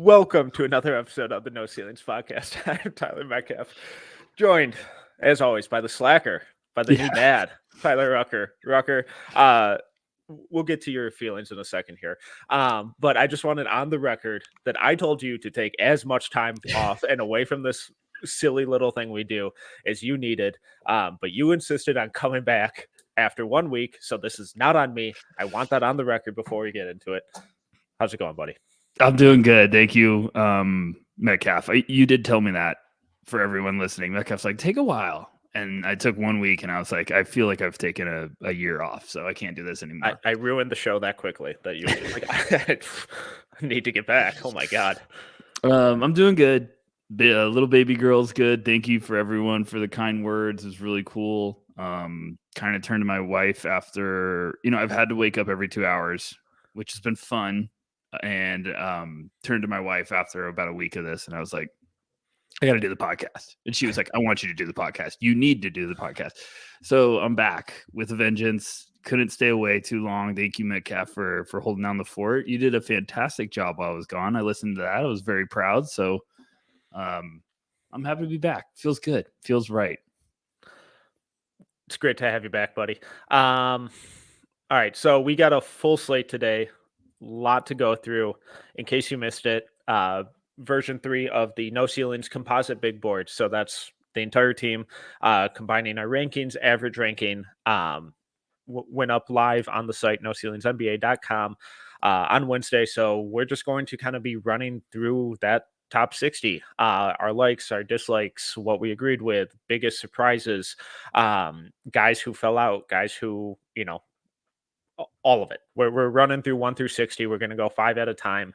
Welcome to another episode of the No Ceilings Podcast. I'm Tyler Metcalf, joined, as always, by the slacker, by the new dad, Tyler Rucker. Rucker, we'll get to your feelings in a second here. But I just wanted on the record that I told you to take as much time off and away from this silly little thing we do as you needed. But you insisted on coming back after 1 week, so this is not on me. I want that on the record before we get into it. How's it going, buddy? I'm doing good. Thank you, Metcalf. You did tell me that for everyone listening. Metcalf's like, take a while. And I took 1 week and I was like, I feel like I've taken a year off, so I can't do this anymore. I ruined the show that quickly that you like, I need to get back. Oh my God. I'm doing good. Little baby girl's good. Thank you for everyone for the kind words. It's really cool. Kind of turned to my wife after, I've had to wake up every 2 hours, which has been fun. And turned to my wife after about a week of this, and I was like, I got to do the podcast. And she was like, I want you to do the podcast. You need to do the podcast. So I'm back with a vengeance. Couldn't stay away too long. Thank you, Metcalf, for holding down the fort. You did a fantastic job while I was gone. I listened to that. I was very proud. So I'm happy to be back. Feels good. Feels right. It's great to have you back, buddy. All right. So we got a full slate today. Lot to go through. In case you missed it, version 3 of the No Ceilings composite big board. So that's the entire team combining our rankings. Average ranking went up live on the site noceilingsnba.com on Wednesday. So we're just going to kind of be running through that top 60, our likes, our dislikes, what we agreed with, biggest surprises, guys who fell out, guys who, all of it. We're running through 1 through 60. We're going to go 5 at a time.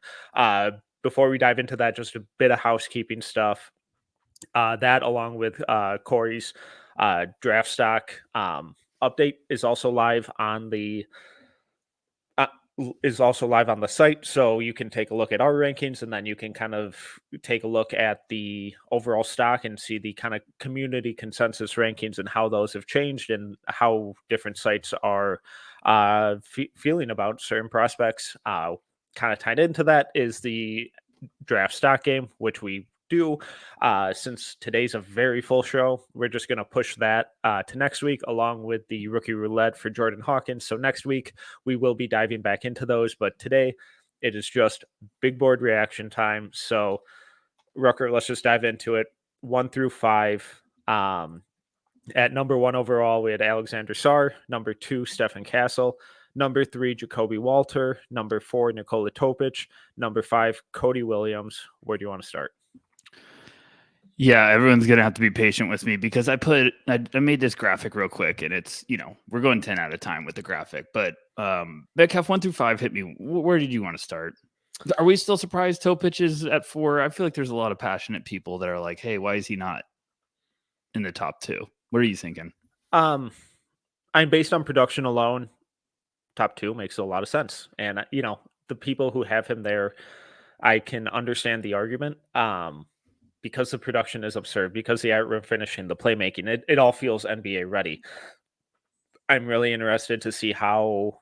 Before we dive into that, just a bit of housekeeping stuff. That along with Corey's draft stock update is also live on the site, so you can take a look at our rankings, and then you can kind of take a look at the overall stock and see the kind of community consensus rankings and how those have changed and how different sites are feeling about certain prospects. Kind of tied into that is the draft stock game, which we do. Since today's a very full show, we're just going to push that to next week, along with the rookie roulette for Jordan Hawkins. So next week we will be diving back into those, but today it is just big board reaction time. So Rucker, let's just dive into it. 1 through 5. At number 1 overall, we had Alexander Sarr. Number 2, Stefan Castle. Number 3, Jacoby Walter. Number 4, Nikola Topic. Number 5, Cody Williams. Where do you want to start? Yeah, everyone's going to have to be patient with me because I made this graphic real quick, and it's, we're going 10 at a time with the graphic. But Metcalf 1 through 5 hit me. Where did you want to start? Are we still surprised Topic is at 4? I feel like there's a lot of passionate people that are like, hey, why is he not in the top 2? What are you thinking? I'm based on production alone. Top 2 makes a lot of sense. And, the people who have him there, I can understand the argument because the production is absurd, because the art finishing, the playmaking, it all feels NBA ready. I'm really interested to see how,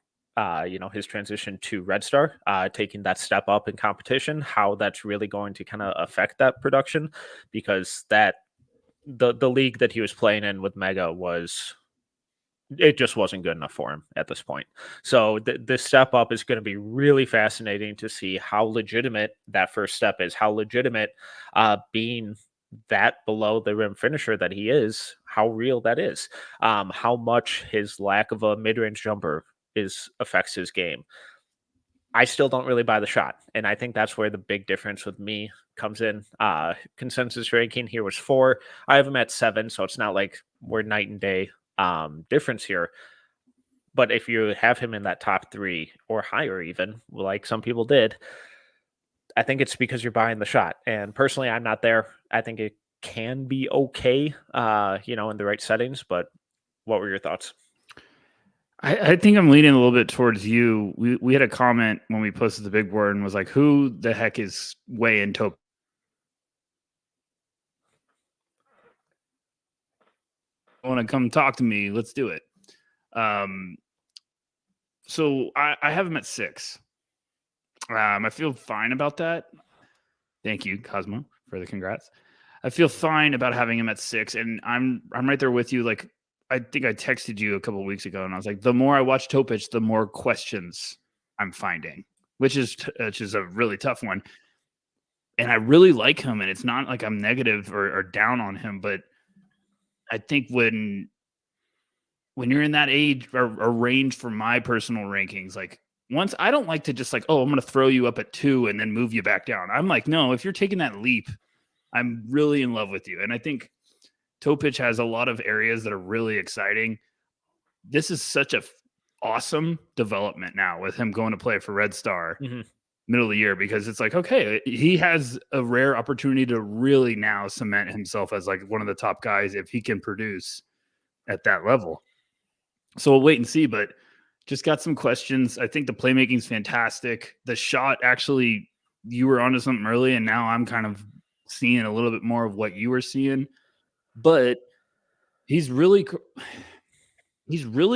his transition to Red Star, taking that step up in competition, how that's really going to kind of affect that production, because that the league that he was playing in with Mega it just wasn't good enough for him at this point. So this step up is going to be really fascinating to see how legitimate that first step is, how legitimate being that below the rim finisher that he is, how real that is, how much his lack of a mid-range jumper affects his game. I still don't really buy the shot, and I think that's where the big difference with me comes in. Consensus ranking here was 4. I have him at 7, so it's not like we're night and day difference here. But if you have him in that top 3 or higher, even like some people did, I think it's because you're buying the shot. And personally, I'm not there. I think it can be okay, in the right settings. But what were your thoughts? I think I'm leaning a little bit towards you. We had a comment when we posted the big board and was like, who the heck is way in Topic? Want to come talk to me? Let's do it. So I have him at 6. I feel fine about that. Thank you, Cosmo, for the congrats. I feel fine about having him at 6, and I'm right there with you. Like, I think I texted you a couple of weeks ago, and I was like, the more I watch Topic, the more questions I'm finding, which is a really tough one. And I really like him, and it's not like I'm negative or down on him, but I think when you're in that age or range for my personal rankings, like once I don't like to just like, oh, I'm going to throw you up at 2 and then move you back down. I'm like, no, if you're taking that leap, I'm really in love with you. And I think Topic has a lot of areas that are really exciting. This is such a awesome development now with him going to play for Red Star middle of the year, because it's like, okay, he has a rare opportunity to really now cement himself as like one of the top guys if he can produce at that level. So we'll wait and see, but just got some questions. I think the playmaking is fantastic. The shot, actually, you were onto something early, and now I'm kind of seeing a little bit more of what you were seeing. But he's really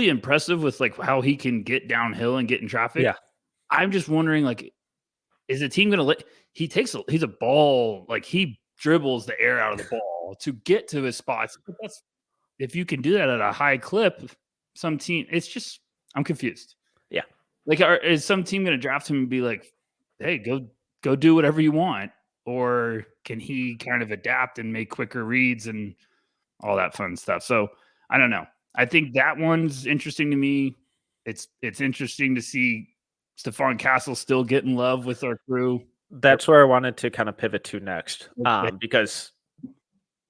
impressive with like how he can get downhill and get in traffic. Yeah. I'm just wondering, like, is the team going to let he's a ball, like he dribbles the air out of the ball to get to his spots. But that's, if you can do that at a high clip, some team, it's just, I'm confused. Yeah. Like, is some team going to draft him and be like, hey, go do whatever you want? Or can he kind of adapt and make quicker reads and all that fun stuff? So I don't know. I think that one's interesting to me. It's interesting to see Stephon Castle still getting love with our crew. That's where I wanted to kind of pivot to next, Okay. because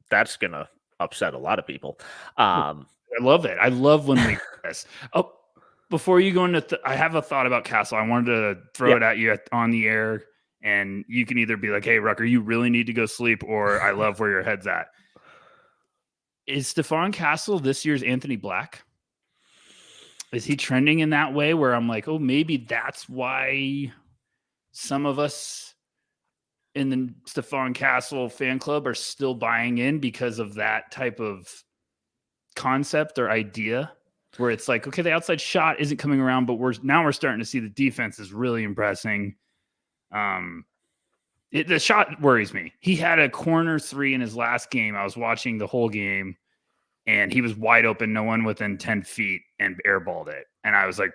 that's going to upset a lot of people. I love it. I love when we do this. Oh, before you go into, I have a thought about Castle. I wanted to throw it at you on the air, and you can either be like, hey, Rucker, you really need to go sleep, or I love where your head's at. Is Stephon Castle this year's Anthony Black? Is he trending in that way where I'm like, oh, maybe that's why some of us in the Stephon Castle fan club are still buying in because of that type of concept or idea, where it's like, okay, the outside shot isn't coming around, but we're starting to see the defense is really impressing. The shot worries me. He had a corner 3 in his last game. I was watching the whole game, and he was wide open, no one within 10 feet, and airballed it. And I was like,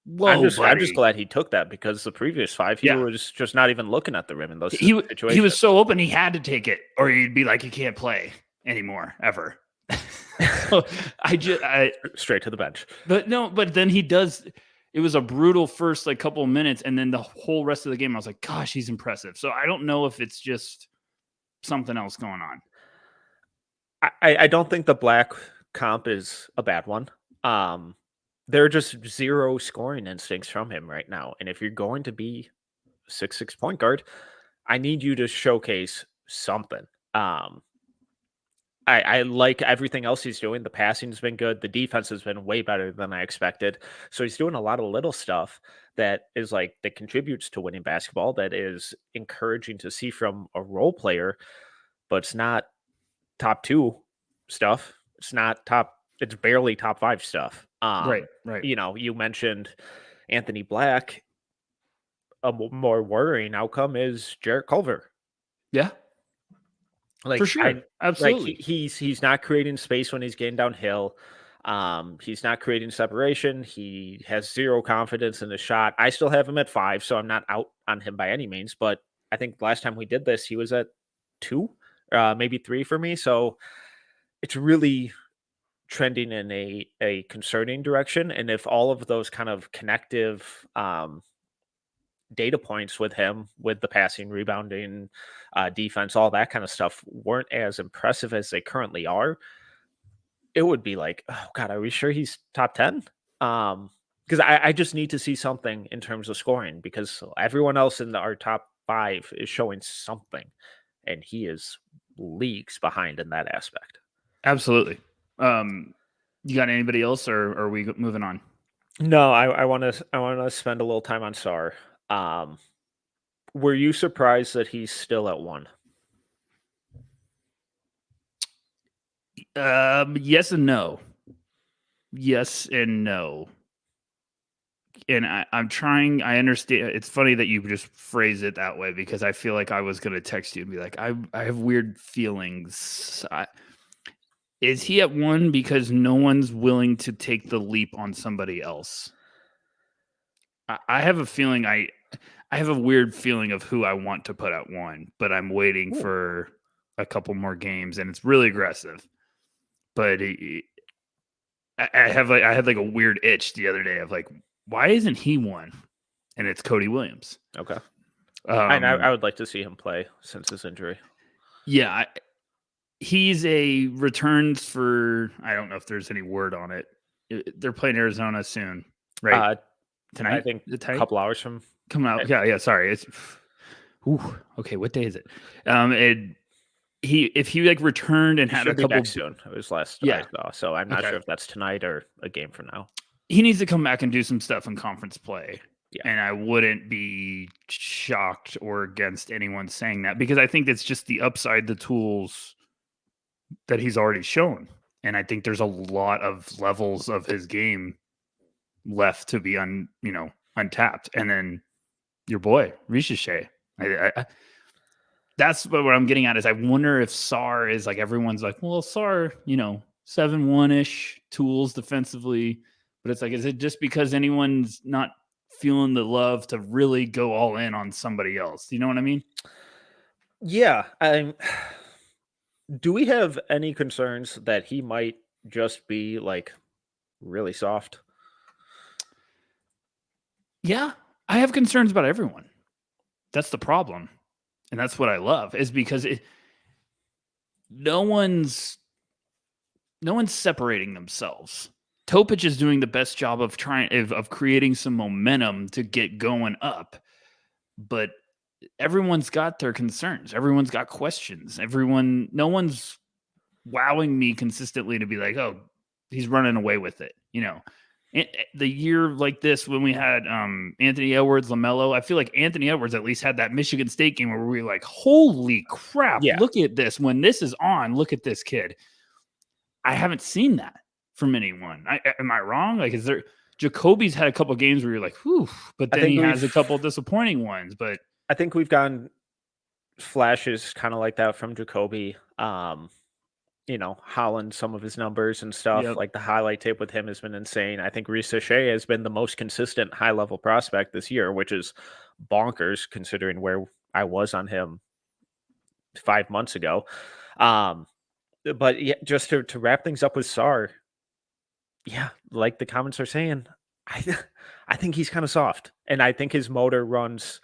whoa, I'm just buddy. glad he took that, because the previous 5, he was just not even looking at the rim in those situations. He was so open, he had to take it, or he'd be like, he can't play anymore, ever. So I straight to the bench. But then he does. It was a brutal first like couple of minutes, and then the whole rest of the game, I was like, gosh, he's impressive. So I don't know if it's just something else going on. I don't think the Black comp is a bad one. There are just zero scoring instincts from him right now. And if you're going to be 6'6" point guard, I need you to showcase something. I like everything else he's doing. The passing's been good. The defense has been way better than I expected. So he's doing a lot of little stuff that is like that contributes to winning basketball, that is encouraging to see from a role player, but it's not top 2 stuff. It's barely top 5 stuff. Right. You know, you mentioned Anthony Black. A more worrying outcome is Jarrett Culver. Yeah. Like, for sure. Absolutely. Like he's not creating space when he's getting downhill. He's not creating separation. He has zero confidence in the shot. I still have him at 5, so I'm not out on him by any means. But I think last time we did this, he was at 2, maybe 3 for me. So it's really trending in a concerning direction. And if all of those kind of connective data points with him, with the passing, rebounding, defense, all that kind of stuff, weren't as impressive as they currently are, it would be like, oh God, are we sure he's top 10? Because I just need to see something in terms of scoring, because everyone else in our top 5 is showing something, and he is leagues behind in that aspect. Absolutely. You got anybody else, or are we moving on? No, I want to spend a little time on Sarr. Were you surprised that he's still at 1? Yes and no. Yes and no. and I'm trying. I understand. It's funny that you just phrase it that way because I feel like I was going to text you and be like, I have weird feelings. Is he at 1 because no one's willing to take the leap on somebody else? I have a feeling I have a weird feeling of who I want to put at 1, but I'm waiting Ooh. for a couple more games, and it's really aggressive. But I had like a weird itch the other day of like, why isn't he 1? And it's Cody Williams. Okay. And I would like to see him play since his injury. Yeah, he's a returns for. I don't know if there's any word on it. They're playing Arizona soon, right? Tonight, I think a couple hours from coming out. Yeah. Sorry, it's. Ooh, okay. What day is it? If he like returned and had a couple back soon. It was last I saw, so I'm not sure if that's tonight or a game from now. He needs to come back and do some stuff in conference play. Yeah. And I wouldn't be shocked or against anyone saying that because I think that's just the upside, the tools that he's already shown. And I think there's a lot of levels of his game left to be untapped. And then your boy, Ricochet. That's what I'm getting at is I wonder if Sarr is like everyone's like, well, Sarr, 7-1-ish tools defensively. But it's like, is it just because anyone's not feeling the love to really go all in on somebody else? You know what I mean? Yeah. Do we have any concerns that he might just be like really soft? Yeah. I have concerns about everyone. That's the problem. And that's what I love is because no one's separating themselves. Topic is doing the best job of creating some momentum to get going up, but everyone's got their concerns. Everyone's got questions. No one's wowing me consistently to be like, oh, he's running away with it. The year like this when we had Anthony Edwards, LaMelo, I feel like Anthony Edwards at least had that Michigan State game where we were like, holy crap, look at this. When this is on, look at this kid. I haven't seen that from anyone. Am I wrong? Like, is there Jacoby's had a couple games where you're like, whew, but then he has a couple disappointing ones. But I think we've gotten flashes kind of like that from Jacoby. Holland, some of his numbers and stuff. Yep. Like the highlight tape with him has been insane. I think Ricochet has been the most consistent high level prospect this year, which is bonkers considering where I was on him 5 months ago. But yeah, just to wrap things up with Sarr, yeah, like the comments are saying, I think he's kind of soft, and I think his motor runs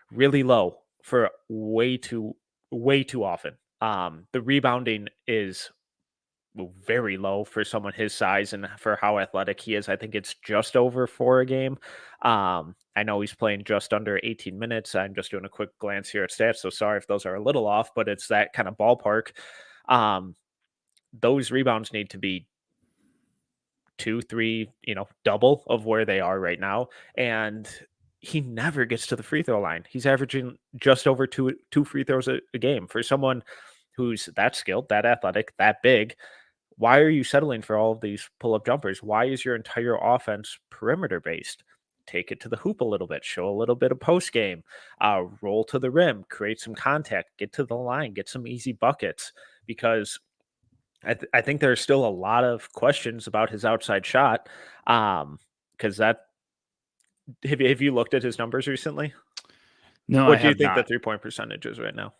really low for way too often. The rebounding is very low for someone his size and for how athletic he is. I think it's just over 4 a game. I know he's playing just under 18 minutes. I'm just doing a quick glance here at stats, so sorry if those are a little off, but it's that kind of ballpark. Those rebounds need to be 2, 3, double of where they are right now. And he never gets to the free throw line. He's averaging just over two free throws a game. For someone who's that skilled, that athletic, that big, why are you settling for all of these pull-up jumpers? Why is your entire offense perimeter based? Take it to the hoop a little bit, show a little bit of post game, roll to the rim, create some contact, get to the line, get some easy buckets, because I think there's still a lot of questions about his outside shot. Because have you looked at his numbers recently? No, what do you think the 3-point percentage is right now?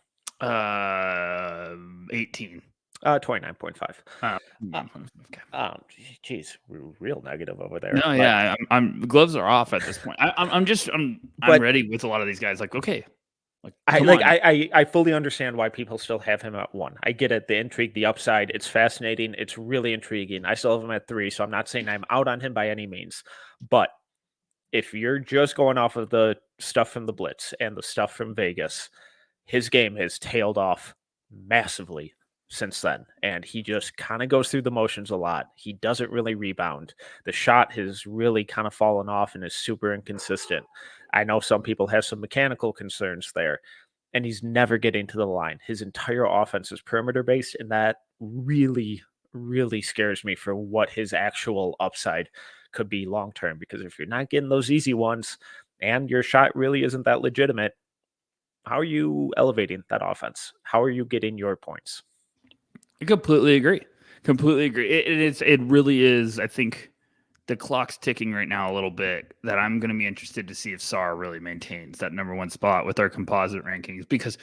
18. 29.5. Okay. Geez, real negative over there. No, yeah, I'm gloves are off at this point. I'm ready with a lot of these guys. Like, okay, I fully understand why people still have him at 1. I get it, the intrigue, the upside. It's fascinating. It's really intriguing. I still have him at 3, so I'm not saying I'm out on him by any means. But if you're just going off of the stuff from the Blitz and the stuff from Vegas, his game has tailed off massively since then, and he just kind of goes through the motions a lot. He doesn't really rebound. The shot has really kind of fallen off and is super inconsistent. I know some people have some mechanical concerns there, and he's never getting to the line. His entire offense is perimeter based, and that really, really scares me for what his actual upside could be long term. Because if you're not getting those easy ones and your shot really isn't that legitimate, how are you elevating that offense? How are you getting your points? I completely agree. Completely agree. It really is. I think the clock's ticking right now a little bit, that I'm going to be interested to see if Sar really maintains that number one spot with our composite rankings, because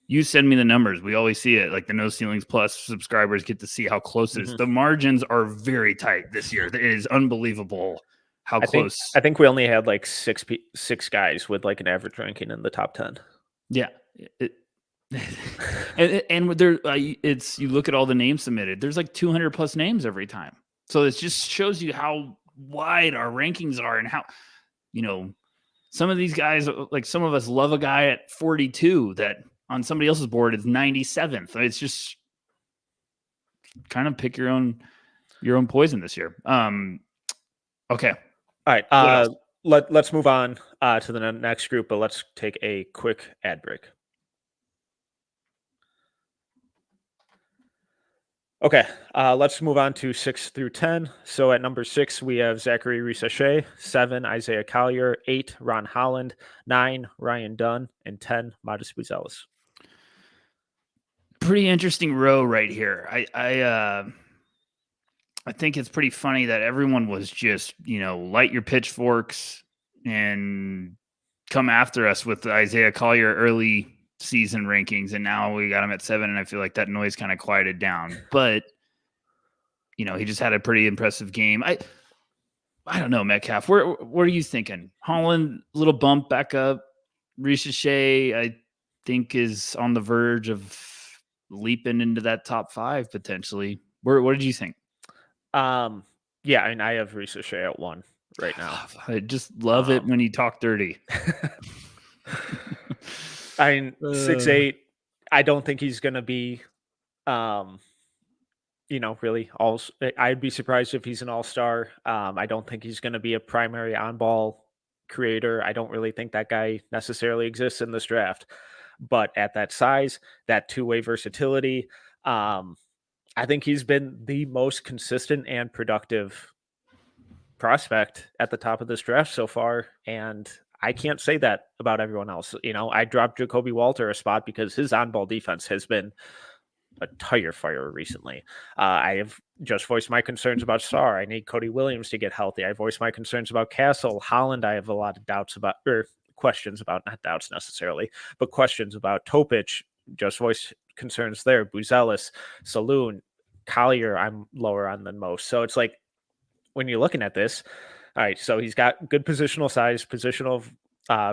you send me the numbers. We always see it. Like the No Ceilings Plus subscribers get to see how close it is. The margins are very tight this year. It is unbelievable how close. I think we only had like six guys with like an average ranking in the top 10. Yeah. And there, it's, you look at all the names submitted, there's like 200 plus names every time. So it just shows you how wide our rankings are, and how, some of these guys, like some of us love a guy at 42 that on somebody else's board is 97th. It's just kind of pick your own poison this year. Okay. All right. Let's move on to the next group, but let's take a quick ad break. Okay, let's move on to 6 through 10. So at number 6, we have Zachary Risachet, 7, Isaiah Collier, 8, Ron Holland, 9, Ryan Dunn, and 10, Modest Buzelis. Pretty interesting row right here. I think it's pretty funny that everyone was just, light your pitchforks and come after us with the Isaiah Collier early season rankings, and now we got him at 7, and I feel like that noise kind of quieted down. But he just had a pretty impressive game. I don't know, Metcalf. What are you thinking? Holland, little bump back up. Risachet, I think, is on the verge of leaping into that top 5 potentially. What did you think? Yeah, I mean, I have Risachet at 1 right now. I just love it when you talk dirty. I mean, 6'8", I don't think he's going to be, really all. I'd be surprised if he's an all-star. I don't think he's going to be a primary on-ball creator. I don't really think that guy necessarily exists in this draft. But at that size, that two-way versatility, I think he's been the most consistent and productive prospect at the top of this draft so far. And I can't say that about everyone else. I dropped Jacoby Walter a spot because his on-ball defense has been a tire fire recently. I have just voiced my concerns about Sar. I need Cody Williams to get healthy. I voiced my concerns about Castle. Holland, I have a lot of doubts about, or questions about, not doubts necessarily, but questions about. Topich, just voiced concerns there. Buzelis, Saloon, Collier, I'm lower on than most. So it's like, when you're looking at this, all right, so he's got good positional size, positional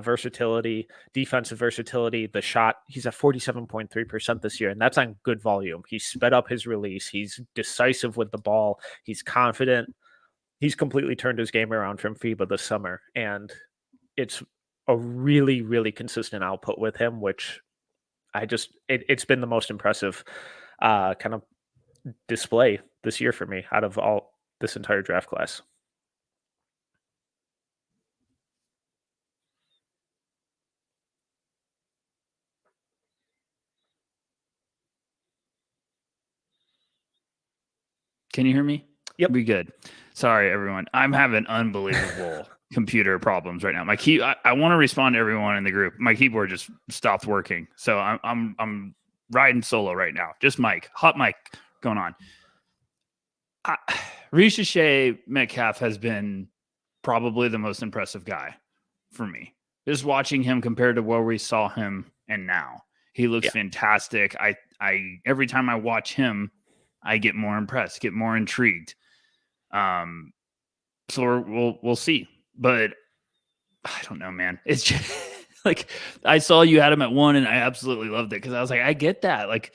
versatility, defensive versatility. The shot, he's at 47.3% this year, and that's on good volume. He's sped up his release. He's decisive with the ball. He's confident. He's completely turned his game around from FIBA this summer, and it's a really, really consistent output with him, which it's been the most impressive kind of display this year for me out of all this entire draft class. Can you hear me? Yep. We good. Sorry, everyone. I'm having unbelievable computer problems right now. My key. I want to respond to everyone in the group. My keyboard just stopped working, so I'm riding solo right now. Just hot mic going on. Risachet Metcalf has been probably the most impressive guy for me. Just watching him compared to where we saw him and now, he looks fantastic. I every time I watch him, I get more impressed, get more intrigued. So we'll see, but I don't know, man. It's just like, I saw you had him at 1, and I absolutely loved it because I was like, I get that. Like,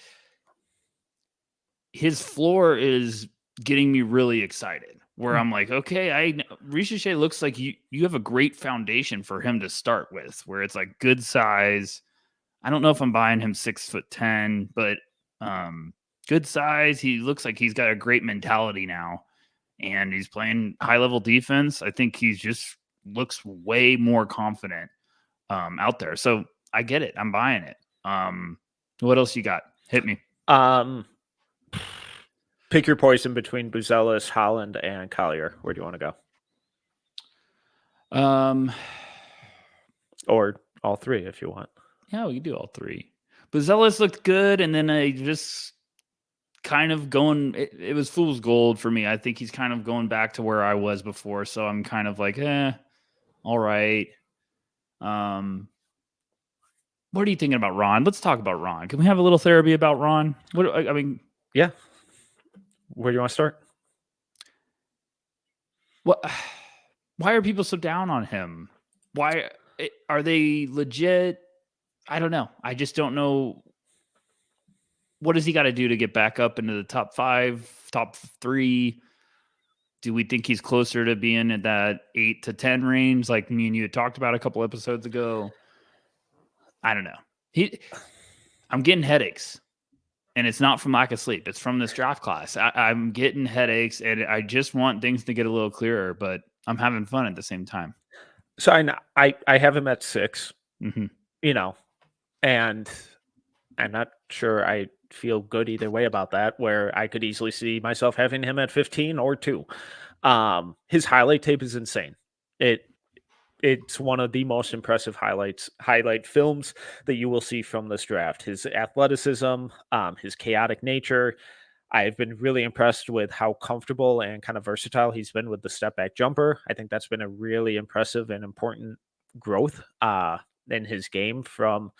his floor is getting me really excited. Where I'm like, okay, Risachet looks like you have a great foundation for him to start with, where it's like good size. I don't know if I'm buying him 6'10", but good size. He looks like he's got a great mentality now, and he's playing high level defense. I think he just looks way more confident out there. So I get it. I'm buying it. What else you got? Hit me. Pick your poison between Buzelis, Holland, and Collier. Where do you want to go? Um, or all three if you want. yeah, we can do all three. But Zealous looked good, and then I just kind of going. It was fool's gold for me. I think he's kind of going back to where I was before, so I'm kind of like, all right. What are you thinking about Ron? Let's talk about Ron. Can we have a little therapy about Ron? What I mean, Yeah. Where do you want to start? what? Why are people so down on him? Why are they legit? I don't know. I just don't know. What does he got to do to get back up into the top 5, top 3? Do we think he's closer to being at that 8 to 10 range, like me and you had talked about a couple episodes ago? I don't know. I'm getting headaches, and it's not from lack of sleep. It's from this draft class. I'm getting headaches, and I just want things to get a little clearer, but I'm having fun at the same time. So I have him at 6, Mm-hmm. And I'm not sure I feel good either way about that, where I could easily see myself having him at 15 or 2. His highlight tape is insane. It's one of the most impressive highlight films that you will see from this draft. His athleticism, his chaotic nature. I've been really impressed with how comfortable and kind of versatile he's been with the step back jumper. I think that's been a really impressive and important growth in his game from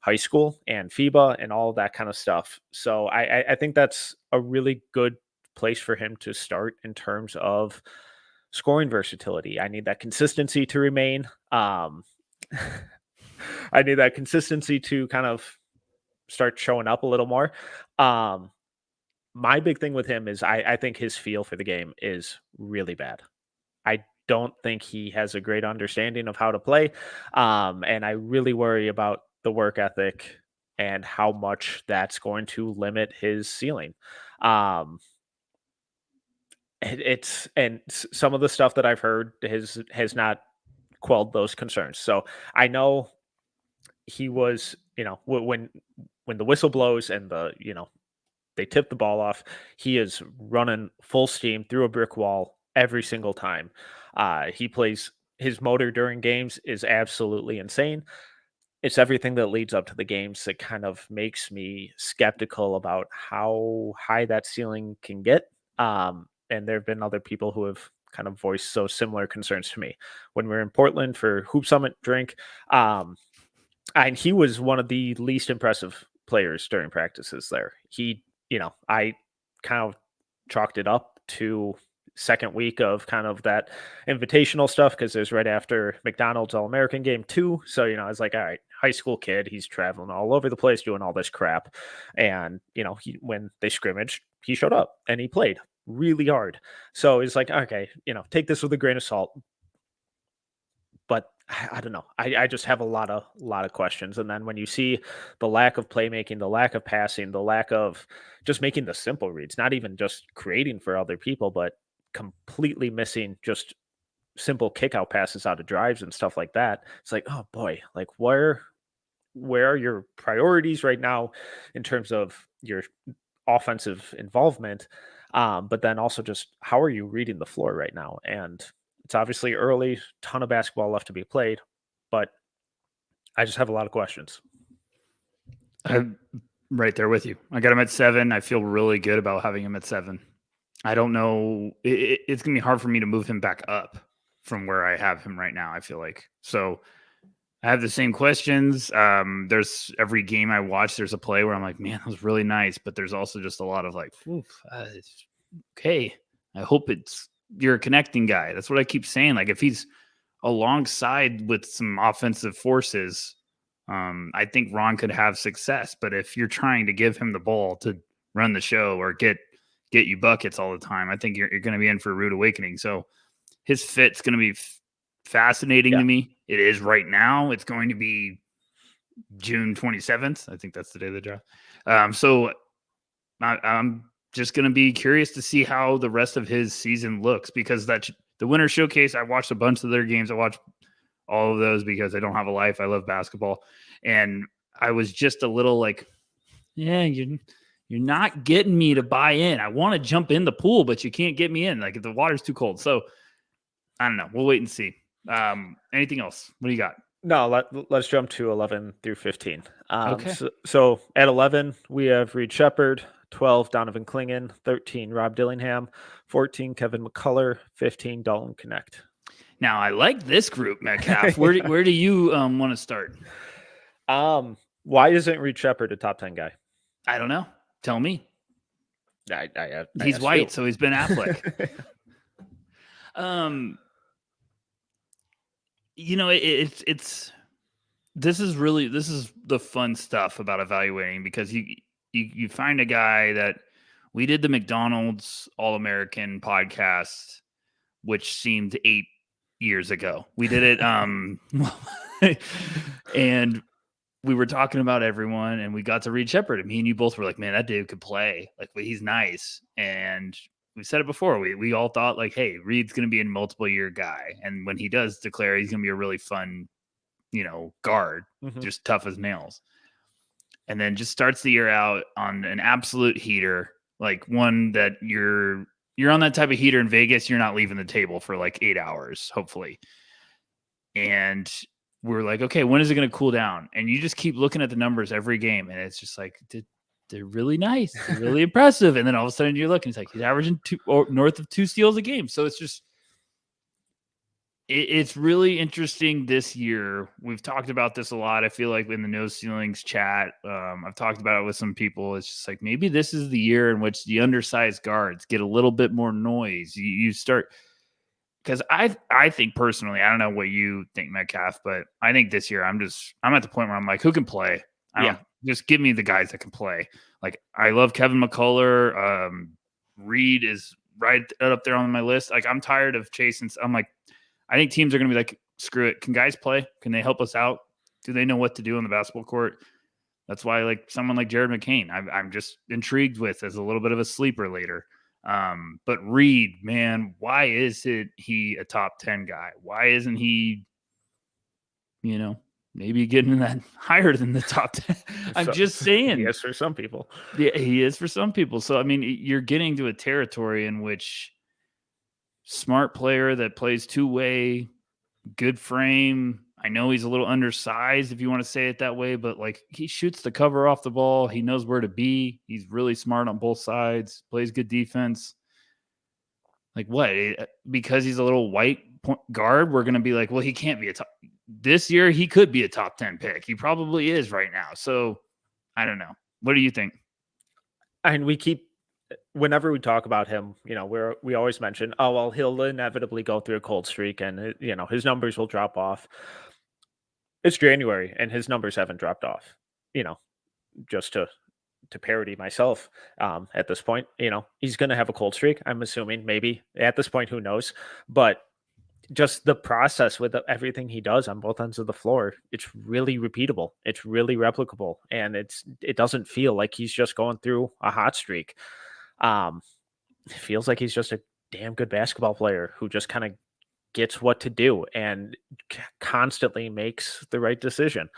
high school and FIBA and all of that kind of stuff. So I think that's a really good place for him to start in terms of scoring versatility. I need that consistency to remain. I need that consistency to kind of start showing up a little more. My big thing with him is I think his feel for the game is really bad. I don't think he has a great understanding of how to play. And I really worry about the work ethic and how much that's going to limit his ceiling. Um, some of the stuff that I've heard has not quelled those concerns. So I know he was, when the whistle blows and they tip the ball off, he is running full steam through a brick wall every single time. He plays his motor during games is absolutely insane. It's everything that leads up to the games that kind of makes me skeptical about how high that ceiling can get. And there have been other people who have kind of voiced so similar concerns to me. When we were in Portland for Hoop Summit drink, and he was one of the least impressive players during practices there. I kind of chalked it up to second week of kind of that invitational stuff because it was right after McDonald's All-American game 2. So, I was like, all right, high school kid, he's traveling all over the place doing all this crap. And, when they scrimmaged, he showed up and he played really hard. So it's like, okay, take this with a grain of salt. But I don't know. I just have a lot of questions. And then when you see the lack of playmaking, the lack of passing, the lack of just making the simple reads, not even just creating for other people, but completely missing just simple kick out passes out of drives and stuff like that. It's like, oh boy, like where are your priorities right now in terms of your offensive involvement? But then also just how are you reading the floor right now? And it's obviously early, ton of basketball left to be played, but I just have a lot of questions. I'm right there with you. I got him at 7. I feel really good about having him at 7. I don't know. It's going to be hard for me to move him back up from where I have him right now, I feel like. So I have the same questions. There's every game I watch, there's a play where I'm like, man, that was really nice. But there's also just a lot of like, okay, I hope you're a connecting guy. That's what I keep saying. Like if he's alongside with some offensive forces, I think Ron could have success. But if you're trying to give him the ball to run the show or get you buckets all the time, I think you're going to be in for a rude awakening. So his fit's going to be fascinating to me. It is right now. It's going to be June 27th. I think that's the day of the draft. So I'm just going to be curious to see how the rest of his season looks, because the Winter Showcase, I watched a bunch of their games. I watched all of those because I don't have a life. I love basketball. And I was just a little like, yeah, you're not getting me to buy in. I want to jump in the pool, but you can't get me in. Like the water's too cold. So I don't know. We'll wait and see. Anything else? What do you got? No, let's jump to 11 through 15. Okay. So at 11, we have Reed Shepard, 12, Donovan Clingan, 13, Rob Dillingham, 14, Kevin McCullough, 15, Dalton Connect. Now, I like this group, Metcalf. Where do you want to start? Why isn't Reed Shepard a top 10 guy? I don't know. Tell me. He's asked white, you. so he's Ben Affleck. It's this is the fun stuff about evaluating, because you find a guy that we did the McDonald's All-American podcast, which seemed 8 years ago. We did it and we were talking about everyone, and we got to Reed Shepard, and me and you both were like, man, that dude could play. Like, he's nice. And we said it before. We all thought, like, hey, Reed's going to be a multiple year guy. And when he does declare, he's going to be a really fun, guard, just tough as nails. And then just starts the year out on an absolute heater, like one that you're on that type of heater in Vegas. You're not leaving the table for like 8 hours, hopefully. And we're like, okay, when is it going to cool down? And you just keep looking at the numbers every game, and it's just like, they're really nice, they're really impressive. And then all of a sudden you're looking, it's like he's averaging north of 2 steals a game. So it's just, it's really interesting this year. We've talked about this a lot. I feel like in the No Ceilings chat, I've talked about it with some people. It's just like, maybe this is the year in which the undersized guards get a little bit more noise. You start, because I think personally, I don't know what you think, Metcalf, but I think this year I'm at the point where I'm like, who can play? Just give me the guys that can play. Like, I love Kevin McCullough. Reed is right up there on my list. Like, I'm tired of chasing. I'm like, I think teams are going to be like, screw it. Can guys play? Can they help us out? Do they know what to do on the basketball court? That's why, like, someone like Jared McCain, I'm just intrigued with as a little bit of a sleeper later. But Reed, man, why isn't he a top 10 guy? Why isn't he, maybe getting that higher than the top 10? I'm just saying. He is for some people. Yeah, he is for some people. So, I mean, you're getting to a territory in which smart player that plays two-way, good frame. I know he's a little undersized, if you want to say it that way, but like, he shoots the cover off the ball. He knows where to be. He's really smart on both sides, plays good defense. Like, what? Because he's a little white guard, we're going to be like, well, he can't be a top. This year, he could be a top 10 pick. He probably is right now. So I don't know. What do you think? And whenever we talk about him, we always mention, oh, well, he'll inevitably go through a cold streak, and his numbers will drop off. It's January, and his numbers haven't dropped off. Just to parody myself, at this point, he's going to have a cold streak. I'm assuming, maybe at this point, who knows? But just the process with everything he does on both ends of the floor, it's really repeatable. It's really replicable, and it doesn't feel like he's just going through a hot streak. It feels like he's just a damn good basketball player who just kind of gets what to do and constantly makes the right decision.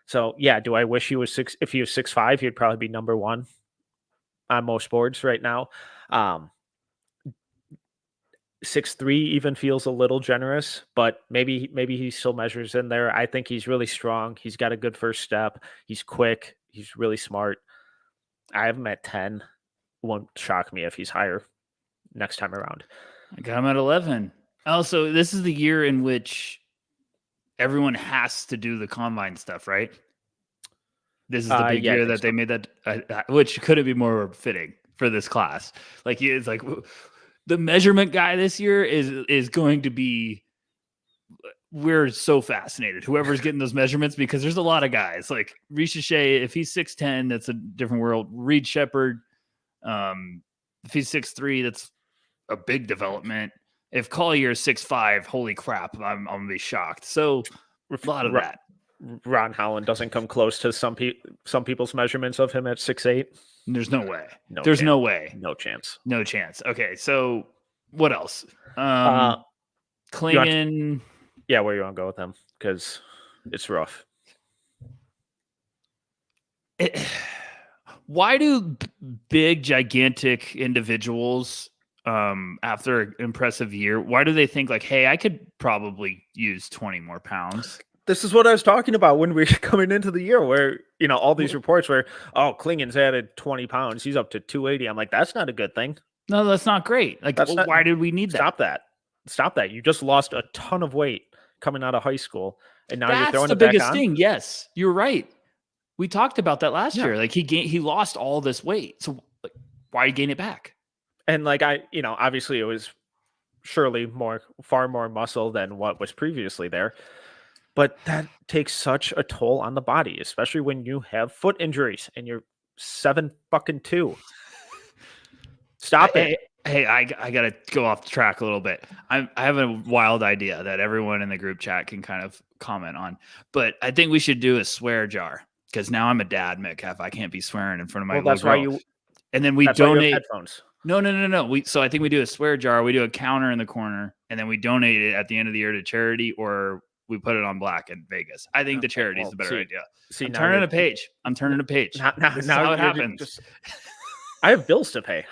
So yeah, do I wish he was if he was 6'5", he'd probably be number one on most boards right now. 6'3" even feels a little generous, but maybe he still measures in there. I think he's really strong. He's got a good first step. He's quick. He's really smart. I have him at 10. Won't shock me if he's higher next time around. I got him at 11. Also, this is the year in which everyone has to do the combine stuff, right? This is the big year that they made that, which couldn't be more fitting for this class. Like, it's like the measurement guy this year is going to be. We're so fascinated. Whoever's getting those measurements, because there's a lot of guys like Richeche. If he's 6'10", that's a different world. Reed Shepard, if he's 6'3", that's a big development. If Collier is 6'5", holy crap, I'm gonna be shocked. So a lot of that. Ron Holland doesn't come close to some people's measurements of him at 6'8". There's no way. No way. No chance. No chance. Okay, so what else? Clingan. Yeah, where you want to go with him? Because it's rough. Why do big, gigantic individuals after an impressive year? Why do they think like, hey, I could probably use 20 more pounds? This is what I was talking about when we were coming into the year, where all these reports where Klingen's added 20 pounds, he's up to 280. I'm like, that's not a good thing. No, that's not great. Like, That's not. why did we need that? Stop that. You just lost a ton of weight coming out of high school, and now you're That's throwing the it back biggest on. thing. Yes, you're right. We talked about that last year. Like he lost all this weight. So like, why gain it back? And like obviously it was surely far more muscle than what was previously there. But that takes such a toll on the body, especially when you have foot injuries and you're 7'2". Stop it. Hey, I gotta go off the track a little bit. I have a wild idea that everyone in the group chat can kind of comment on, but I think we should do a swear jar because now I'm a dad, Metcalf. I can't be swearing in front of my little girl. And then we donate headphones. No. So I think we do a swear jar. We do a counter in the corner, and then we donate it at the end of the year to charity, or we put it on black in Vegas. I think the charity is the better idea. I'm turning a page. Now how it happens. I have bills to pay.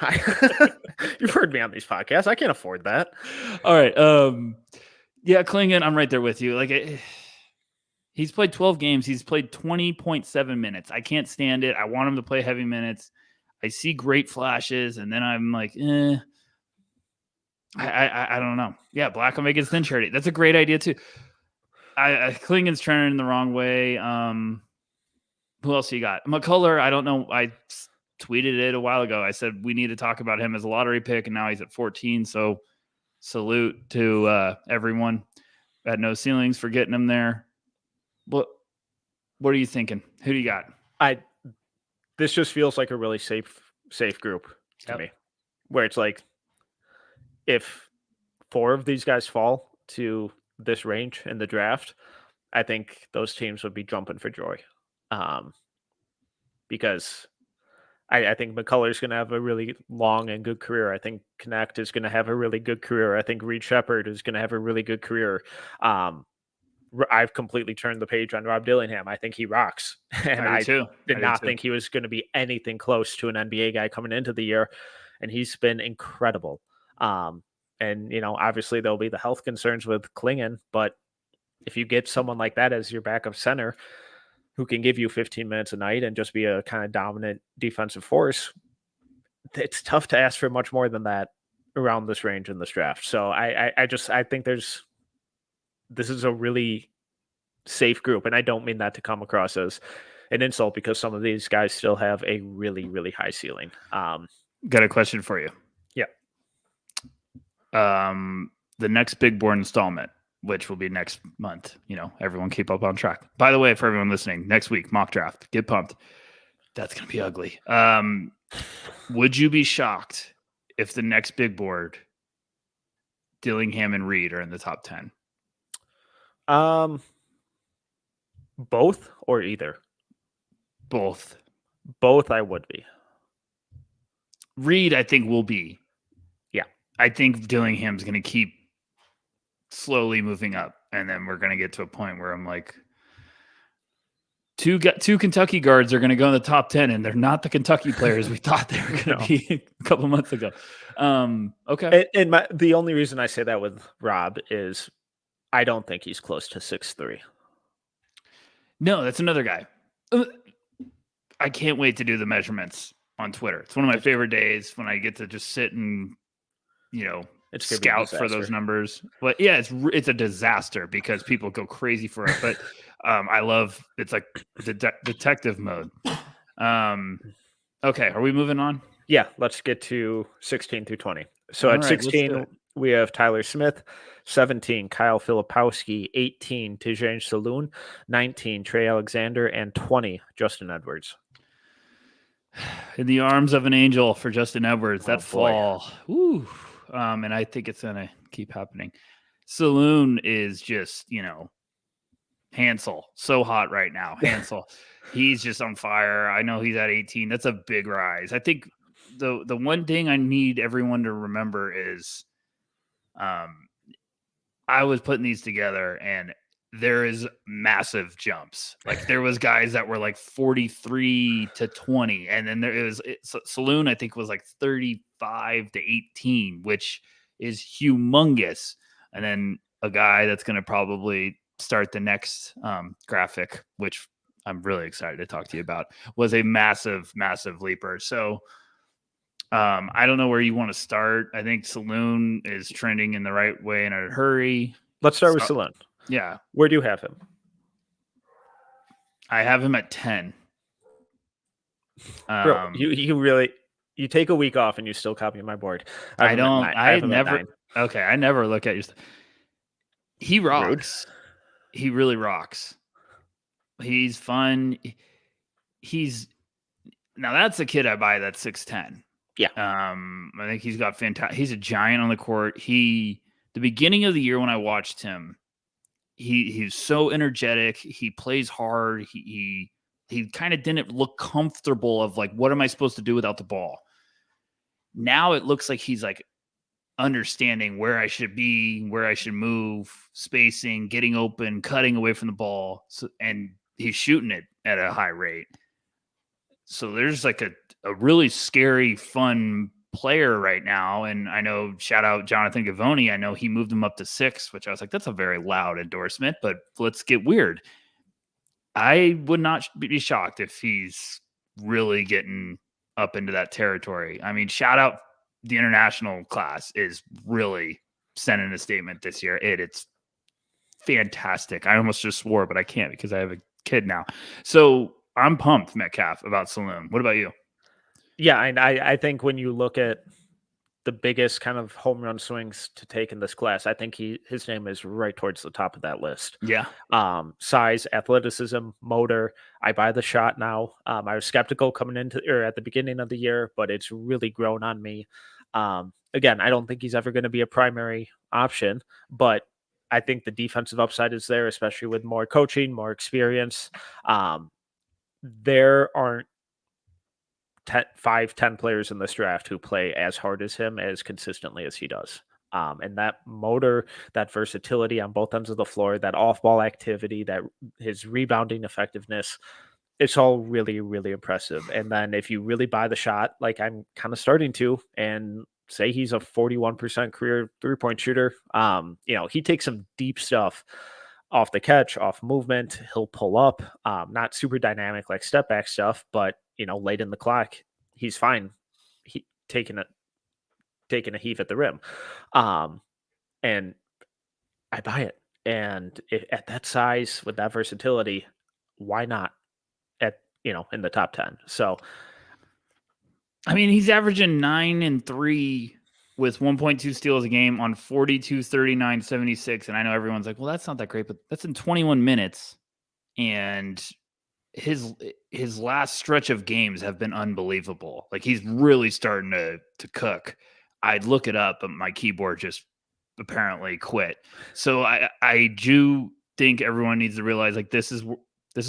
You've heard me on these podcasts. I can't afford that. All right. Yeah, Klingen, I'm right there with you. Like, he's played 12 games. He's played 20.7 minutes. I can't stand it. I want him to play heavy minutes. I see great flashes, and then I'm like, I don't know. Yeah, black on Vegas thin charity. That's a great idea too. Klingen's trending the wrong way. Who else you got? McCullough, I don't know. I tweeted it a while ago. I said we need to talk about him as a lottery pick, and now he's at 14. So salute to everyone at No Ceilings for getting him there. What are you thinking? Who do you got? This just feels like a really safe group to me, where it's like if 4 of these guys fall to this range in the draft, I think those teams would be jumping for joy, because I think McCullough's going to have a really long and good career. I think Connect is going to have a really good career. I think Reed Shepard is going to have a really good career. I've completely turned the page on Rob Dillingham. I think he rocks. And I did not think he was going to be anything close to an NBA guy coming into the year. And he's been incredible. And, obviously there'll be the health concerns with Klingen, but if you get someone like that as your backup center who can give you 15 minutes a night and just be a kind of dominant defensive force, it's tough to ask for much more than that around this range in this draft. So I think this is a really safe group. And I don't mean that to come across as an insult, because some of these guys still have a really, really high ceiling. Got a question for you. Yeah. The next big board installment, which will be next month, everyone keep up on track. By the way, for everyone listening, next week, mock draft, get pumped. That's going to be ugly. Would you be shocked if the next big board, Dillingham and Reed are in the top 10? Both or either? Both. I would be. Reed, I think, will be. Yeah. I think Dillingham's going to keep slowly moving up, and then we're going to get to a point where I'm like, two Kentucky guards are going to go in the top 10, and they're not the Kentucky players we thought they were going to be a couple months ago. Okay. And the only reason I say that with Rob is I don't think he's close to 6'3". No, that's another guy. I can't wait to do the measurements on Twitter. It's one of my favorite days when I get to just sit and, scout for those numbers. But yeah, it's a disaster because people go crazy for it. But I love it's like detective mode. Okay, are we moving on? Yeah, let's get to 16 through 20. So at 16, we have Tyler Smith. 17, Kyle Filipowski. 18, Tijane Saloon. 19, Trey Alexander. And 20, Justin Edwards. In the arms of an angel for Justin Edwards. That fall. Ooh. And I think it's going to keep happening. Saloon is just, Hansel. So hot right now. Hansel. He's just on fire. I know he's at 18. That's a big rise. I think the one thing I need everyone to remember is I was putting these together, and there is massive jumps. Like there was guys that were like 43 to 20. And then Saloon, I think, was like 35 to 18, which is humongous. And then a guy that's going to probably start the next graphic, which I'm really excited to talk to you about, was a massive, massive leaper. So I don't know where you want to start. I think Saloon is trending in the right way in a hurry. Let's start with Saloon. Yeah. Where do you have him? I have him at 10. Bro, you take a week off and you still copy my board. I never look at your stuff. He rocks. Rude. He really rocks. He's fun. Now that's a kid I buy that's 6'10". Yeah. I think he's got fantastic. He's a giant on the court. The beginning of the year when I watched him, he's so energetic. He plays hard. He kind of didn't look comfortable of like, what am I supposed to do without the ball? Now it looks like he's like understanding where I should be, where I should move, spacing, getting open, cutting away from the ball. And he's shooting it at a high rate. So there's like a really scary, fun player right now. And I know, shout out Jonathan Gavoni. I know he moved him up to 6, which I was like, that's a very loud endorsement, but let's get weird. I would not be shocked if he's really getting up into that territory. I mean, shout out the international class is really sending a statement this year. It's fantastic. I almost just swore, but I can't because I have a kid now. So I'm pumped, Metcalf, about Saloon. What about you? Yeah, and I think when you look at the biggest kind of home run swings to take in this class, I think his name is right towards the top of that list. Yeah. Size, athleticism, motor. I buy the shot now. I was skeptical coming into or at the beginning of the year, but it's really grown on me. Again, I don't think he's ever going to be a primary option, but I think the defensive upside is there, especially with more coaching, more experience. There aren't 10 players in this draft who play as hard as him as consistently as he does. And that motor, that versatility on both ends of the floor, that off-ball activity, that his rebounding effectiveness, it's all really, really impressive. And then if you really buy the shot, like I'm kind of starting to, and say he's a 41% career three-point shooter, he takes some deep stuff off the catch, off movement. He'll pull up, not super dynamic like step back stuff, but late in the clock, he's fine. He taking a heave at the rim. And I buy it. And at that size with that versatility, why not in the top 10? So, I mean, he's averaging 9 and 3 with 1.2 steals a game on 42, 39, 76. And I know everyone's like, well, that's not that great, but that's in 21 minutes. And his last stretch of games have been unbelievable. Like he's really starting to cook. I'd look it up, but my keyboard just apparently quit. So I do think everyone needs to realize like this is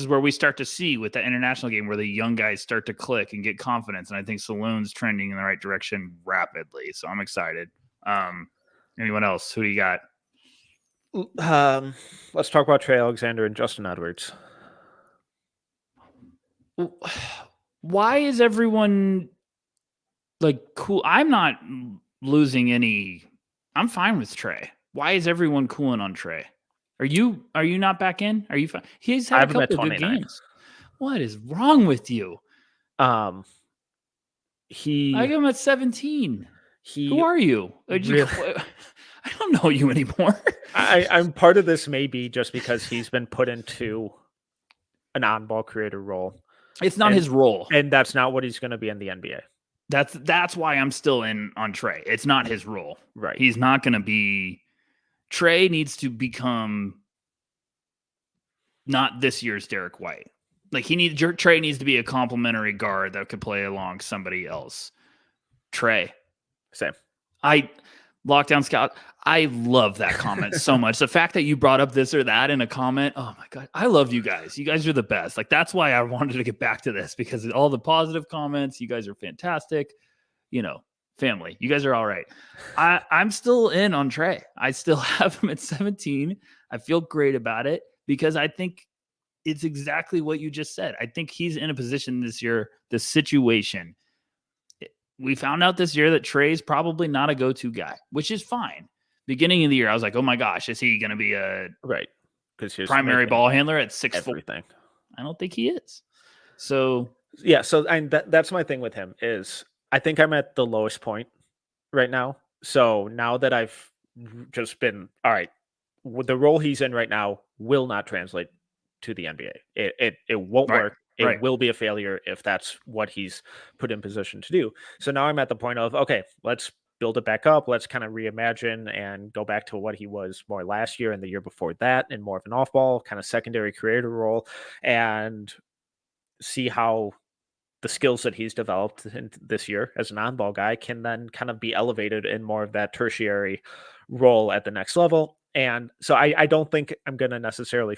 where we start to see with the international game where the young guys start to click and get confidence. And I think Saloon's trending in the right direction rapidly. So I'm excited. Anyone else? Who do you got? Let's talk about Trey Alexander and Justin Edwards. Why is everyone like cool? I'm not losing any. I'm fine with Trey. Why is everyone cooling on Trey? Are you not back in? Are you fine? He's had a couple of good games. What is wrong with you? I got him at 17. Who are you? I don't know you anymore. I'm part of this maybe just because he's been put into an on-ball creator role. It's not his role. And that's not what he's going to be in the NBA. That's why I'm still in on Trey. It's not his role. Right. He's not going to be. Trey needs to become not this year's Derek White. Like Trey needs to be a complimentary guard that could play along somebody else. Trey. Same. Lockdown Scout. I love that comment so much. The fact that you brought up this or that in a comment. Oh my God. I love you guys. You guys are the best. Like that's why I wanted to get back to this because of all the positive comments. You guys are fantastic. Family. You guys are all right. I'm still in on Trey. I still have him at 17. I feel great about it. because I think it's exactly what you just said. I think he's in a position this year, the situation. We found out this year that Trey's probably not a go-to guy, which is fine. Beginning of the year, I was like, oh my gosh, is he going to be a Right. Because he's primary making ball handler at 6'4"? everything. I don't think he is. So Yeah, so that's my thing with him is I think I'm at the lowest point right now. So now that I've just been all right, with the role he's in right now will not translate to the NBA. It won't right, work. It right. will be a failure if that's what he's put in position to do. So now I'm at the point of okay, let's build it back up. Let's kind of reimagine and go back to what he was more last year and the year before that, and more of an off-ball kind of secondary creator role, and see how the skills that he's developed in this year as an on-ball guy can then kind of be elevated in more of that tertiary role at the next level. And so I don't think I'm going to necessarily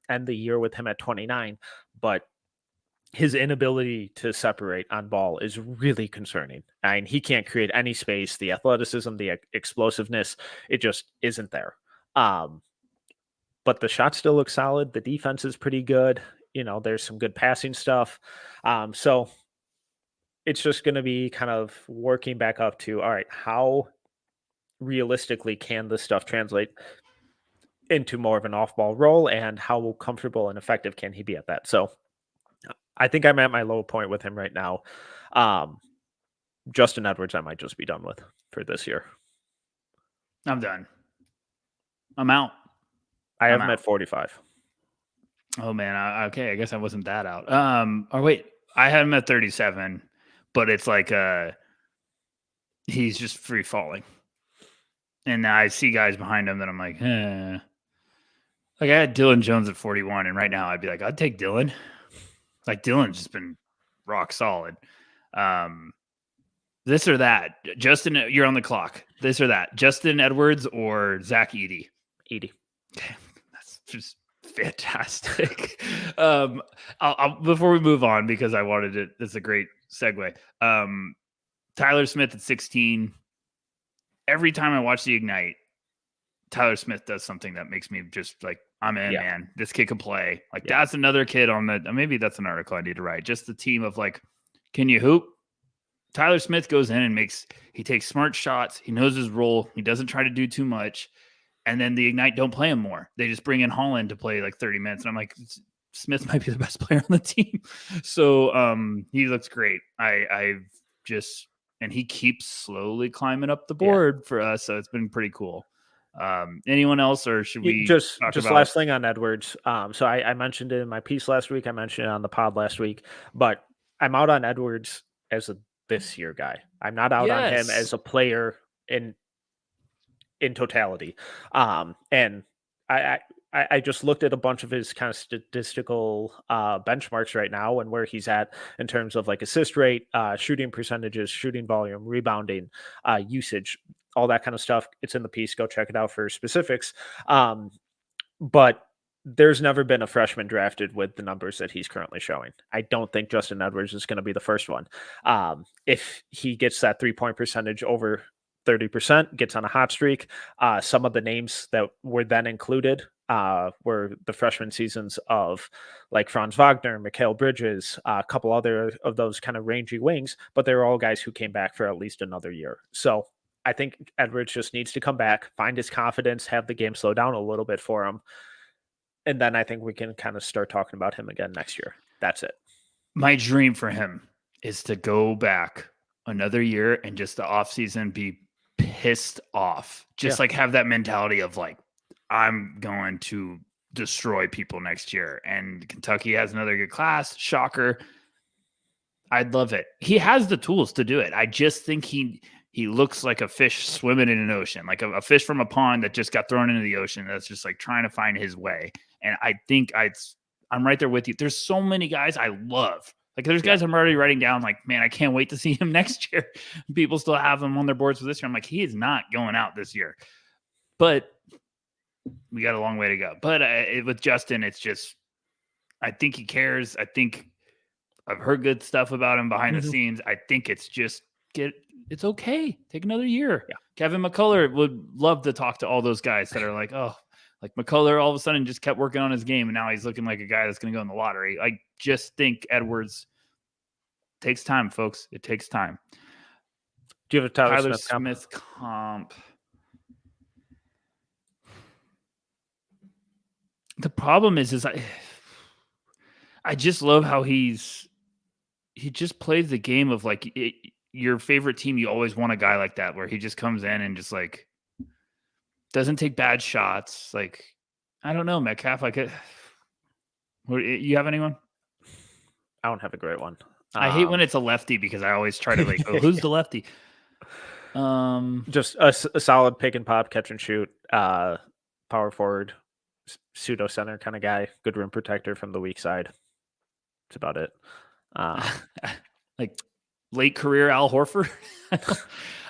end the year with him at 29, but his inability to separate on ball is really concerning. I mean, he can't create any space. The athleticism, the explosiveness, it just isn't there. But the shot still looks solid. The defense is pretty good. There's some good passing stuff. So it's just going to be kind of working back up to, all right, how realistically can this stuff translate into more of an off-ball role, and how comfortable and effective can he be at that? So I think I'm at my low point with him right now. Justin Edwards, I might just be done with for this year. I'm done. I'm out. I have him at 45. Oh man. Okay. I guess I wasn't that out. Or wait, I had him at 37, but it's like, he's just free falling. And I see guys behind him that I'm like, eh. Like I had Dylan Jones at 41, and right now I'd be like, I'd take Dylan. Like Dylan's just been rock solid. This or that. Justin, you're on the clock. This or that. Justin Edwards or Zach Edey? Edey. Okay. That's just fantastic. I'll before we move on, because I wanted it. It's a great segue. Tyler Smith at 16. Every time I watch the Ignite, Tyler Smith does something that makes me just like, I'm in, man. This kid can play. Like that's another kid on the, maybe that's an article I need to write. Just the team of like, can you hoop? Tyler Smith goes in and he takes smart shots. He knows his role. He doesn't try to do too much. And then the Ignite don't play him more. They just bring in Holland to play like 30 minutes. And I'm like, Smith might be the best player on the team. So he looks great. And he keeps slowly climbing up the board for us. So it's been pretty cool. Anyone else, or should we just last thing on Edwards? So I mentioned it in my piece last week. I mentioned it on the pod last week, but I'm out on Edwards as a this year guy. I'm not out on him as a player in totality. And I just looked at a bunch of his kind of statistical benchmarks right now and where he's at in terms of like assist rate, shooting percentages, shooting volume, rebounding, usage, all that kind of stuff. It's in the piece. Go check it out for specifics. But there's never been a freshman drafted with the numbers that he's currently showing. I don't think Justin Edwards is going to be the first one. If he gets that 3-point percentage over 30%, gets on a hot streak, some of the names that were then included were the freshman seasons of like Franz Wagner, Mikal Bridges, a couple other of those kind of rangy wings, but they were all guys who came back for at least another year. So I think Edwards just needs to come back, find his confidence, have the game slow down a little bit for him. And then I think we can kind of start talking about him again next year. That's it. My dream for him is to go back another year and just the offseason be pissed off. Just like have that mentality of like, I'm going to destroy people next year. And Kentucky has another good class. Shocker. I'd love it. He has the tools to do it. I just think he looks like a fish swimming in an ocean, like a fish from a pond that just got thrown into the ocean. That's just like trying to find his way. And I think I'm right there with you. There's so many guys I love. Like there's guys I'm already writing down like, man, I can't wait to see him next year. People still have him on their boards for this year. I'm like, he is not going out this year. But we got a long way to go. But with Justin, it's just, I think he cares. I think I've heard good stuff about him behind the scenes. I think it's just it's okay. Take another year. Yeah. Kevin McCullough would love to talk to all those guys that are like, oh, Like McCullough all of a sudden just kept working on his game, and now he's looking like a guy that's going to go in the lottery. I just think Edwards takes time, folks. It takes time. Do you have a Tyler Smith comp? The problem is I just love how he just plays the game of like your favorite team. You always want a guy like that where he just comes in and just like doesn't take bad shots. Like, I don't know, Metcalf. You have anyone? I don't have a great one. I hate when it's a lefty because I always try to like, oh, who's the lefty? Just a solid pick and pop, catch and shoot, power forward, pseudo center kind of guy, good rim protector from the weak side. That's about it. Like late career Al Horford.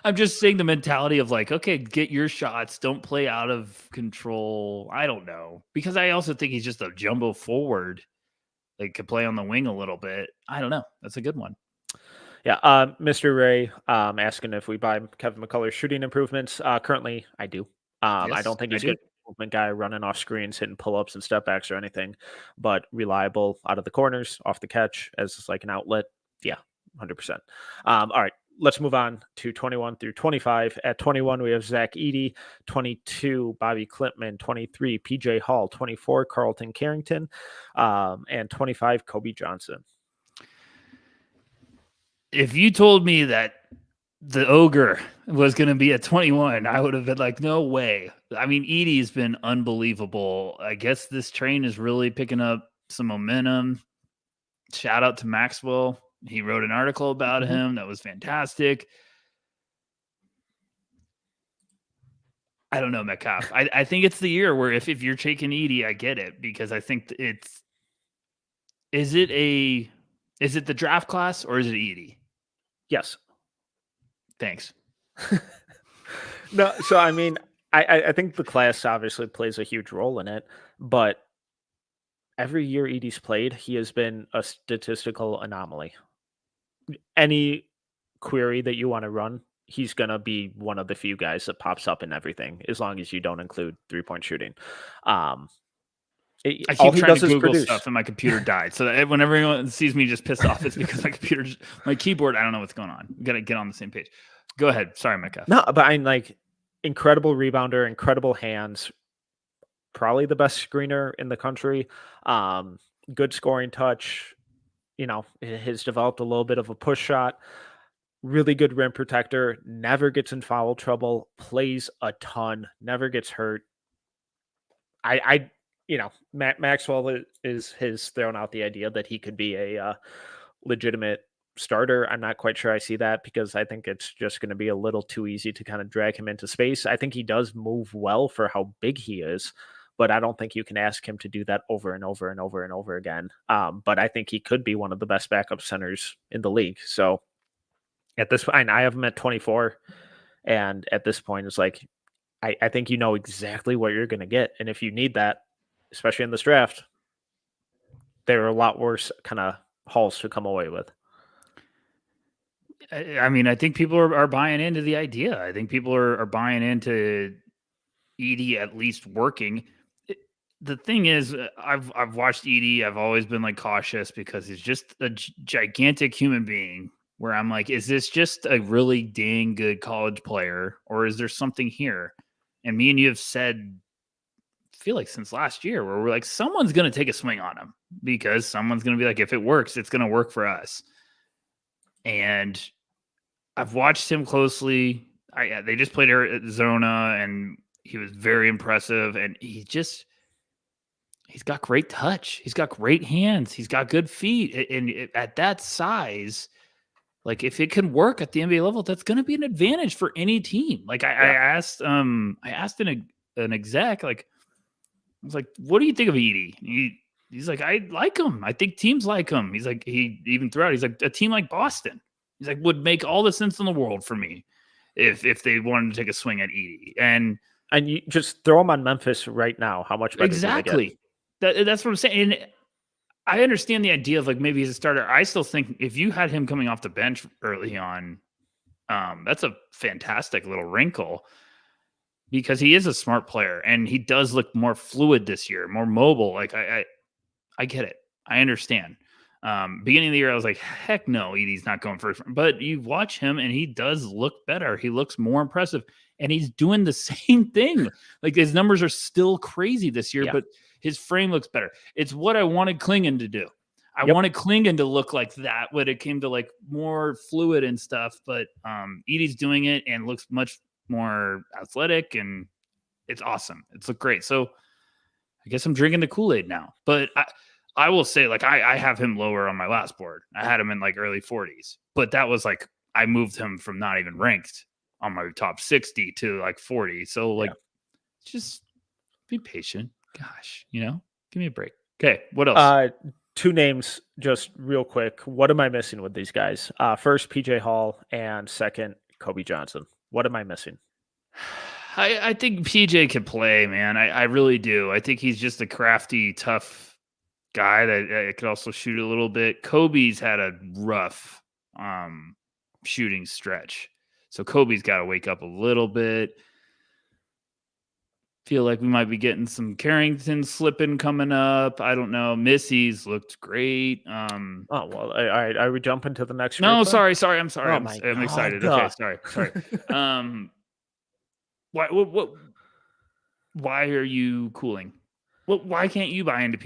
I'm just saying the mentality of like, okay, get your shots, don't play out of control. I don't know, because I also think he's just a jumbo forward. Like, could play on the wing a little bit. I don't know. That's a good one. Yeah, Mr. Ray asking if we buy Kevin McCullough's shooting improvements. Currently, I do. Yes, I don't think he's a good movement guy running off screens, hitting pull-ups and step backs or anything, but reliable out of the corners, off the catch as like an outlet. Yeah, 100%. All right, let's move on to 21 through 25. At 21, we have Zach Edey, 22, Bobby Klintman, 23, PJ Hall, 24, Carlton Carrington, and 25, Kobe Johnson. If you told me that the ogre was going to be at 21, I would have been like, no way. I mean, Edey's been unbelievable. I guess this train is really picking up some momentum. Shout out to Maxwell. He wrote an article about him that was fantastic. I don't know, Metcalf. I think it's the year where if you're taking Edey, I get it, because I think is it the draft class or is it Edey? Yes. Thanks. No, so I mean, I think the class obviously plays a huge role in it, but every year Edey's played, he has been a statistical anomaly. Any query that you want to run, he's going to be one of the few guys that pops up in everything, as long as you don't include 3-point shooting. I keep trying to Google stuff and my computer died. So that whenever anyone sees me just pissed off, it's because my keyboard, I don't know what's going on. We got to get on the same page. Go ahead. Sorry, Micah. No, but I'm like, incredible rebounder, incredible hands, probably the best screener in the country. Good scoring touch. You know, has developed a little bit of a push shot. Really good rim protector. Never gets in foul trouble. Plays a ton. Never gets hurt. Maxwell has thrown out the idea that he could be a legitimate starter. I'm not quite sure I see that, because I think it's just going to be a little too easy to kind of drag him into space. I think he does move well for how big he is, but I don't think you can ask him to do that over and over and over and over again. But I think he could be one of the best backup centers in the league. So at this point, I have him at 24, and at this point, it's like, I think you know exactly what you're going to get. And if you need that, especially in this draft, there are a lot worse kind of hauls to come away with. I mean, I think people are buying into the idea. I think people are buying into Edey at least working. The thing is, I've watched Edey. I've always been like cautious because he's just a gigantic human being, where I'm like, is this just a really dang good college player, or is there something here? And me and you have said, I feel like since last year, where we're like, someone's going to take a swing on him, because someone's going to be like, if it works, it's going to work for us. And I've watched him closely. They just played Arizona, and he was very impressive. And he's got great touch. He's got great hands. He's got good feet. And at that size, like, if it can work at the NBA level, that's going to be an advantage for any team. Like I asked an exec, like, I was like, what do you think of Edey? He's like, I like him. I think teams like him. He's like, he even threw out, he's like, a team like Boston, he's like, would make all the sense in the world for me if they wanted to take a swing at Edey. And you just throw him on Memphis right now. How much better? Exactly. That's what I'm saying. And I understand the idea of like, maybe he's a starter. I still think if you had him coming off the bench early on, that's a fantastic little wrinkle. because he is a smart player and he does look more fluid this year, more mobile. Like I get it. I understand. Beginning of the year, I was like, heck no, Edie's not going first. But you watch him and he does look better. He looks more impressive. And he's doing the same thing. Like his numbers are still crazy this year, Yeah. but his frame looks better. It's what I wanted Klingon to do. I Yep. wanted Klingon to look like that when it came to like more fluid and stuff. But Edie's doing it and looks much more athletic, and it's awesome. It's look great. So I guess I'm drinking the Kool-Aid now. But I will say, like, I have him lower on my last board. I had him in like early 40s, but that was like I moved him from not even ranked on my top 60 to like 40. So like, just be patient. Gosh, give me a break. Okay, what else? 2 names, just real quick. What am I missing with these guys? First, PJ Hall, and second, Kobe Johnson. What am I missing? I think PJ can play, man. I really do. I think he's just a crafty, tough guy that could also shoot a little bit. Kobe's had a rough shooting stretch. So Kobe's got to wake up a little bit. Feel like we might be getting some Carrington slipping coming up. I don't know. Missy's looked great. Oh, well, all right. Are we jumping to the next No, group then? sorry. I'm sorry. Oh I'm my excited. God. Okay, sorry. Why are you cooling? Why can't you buy into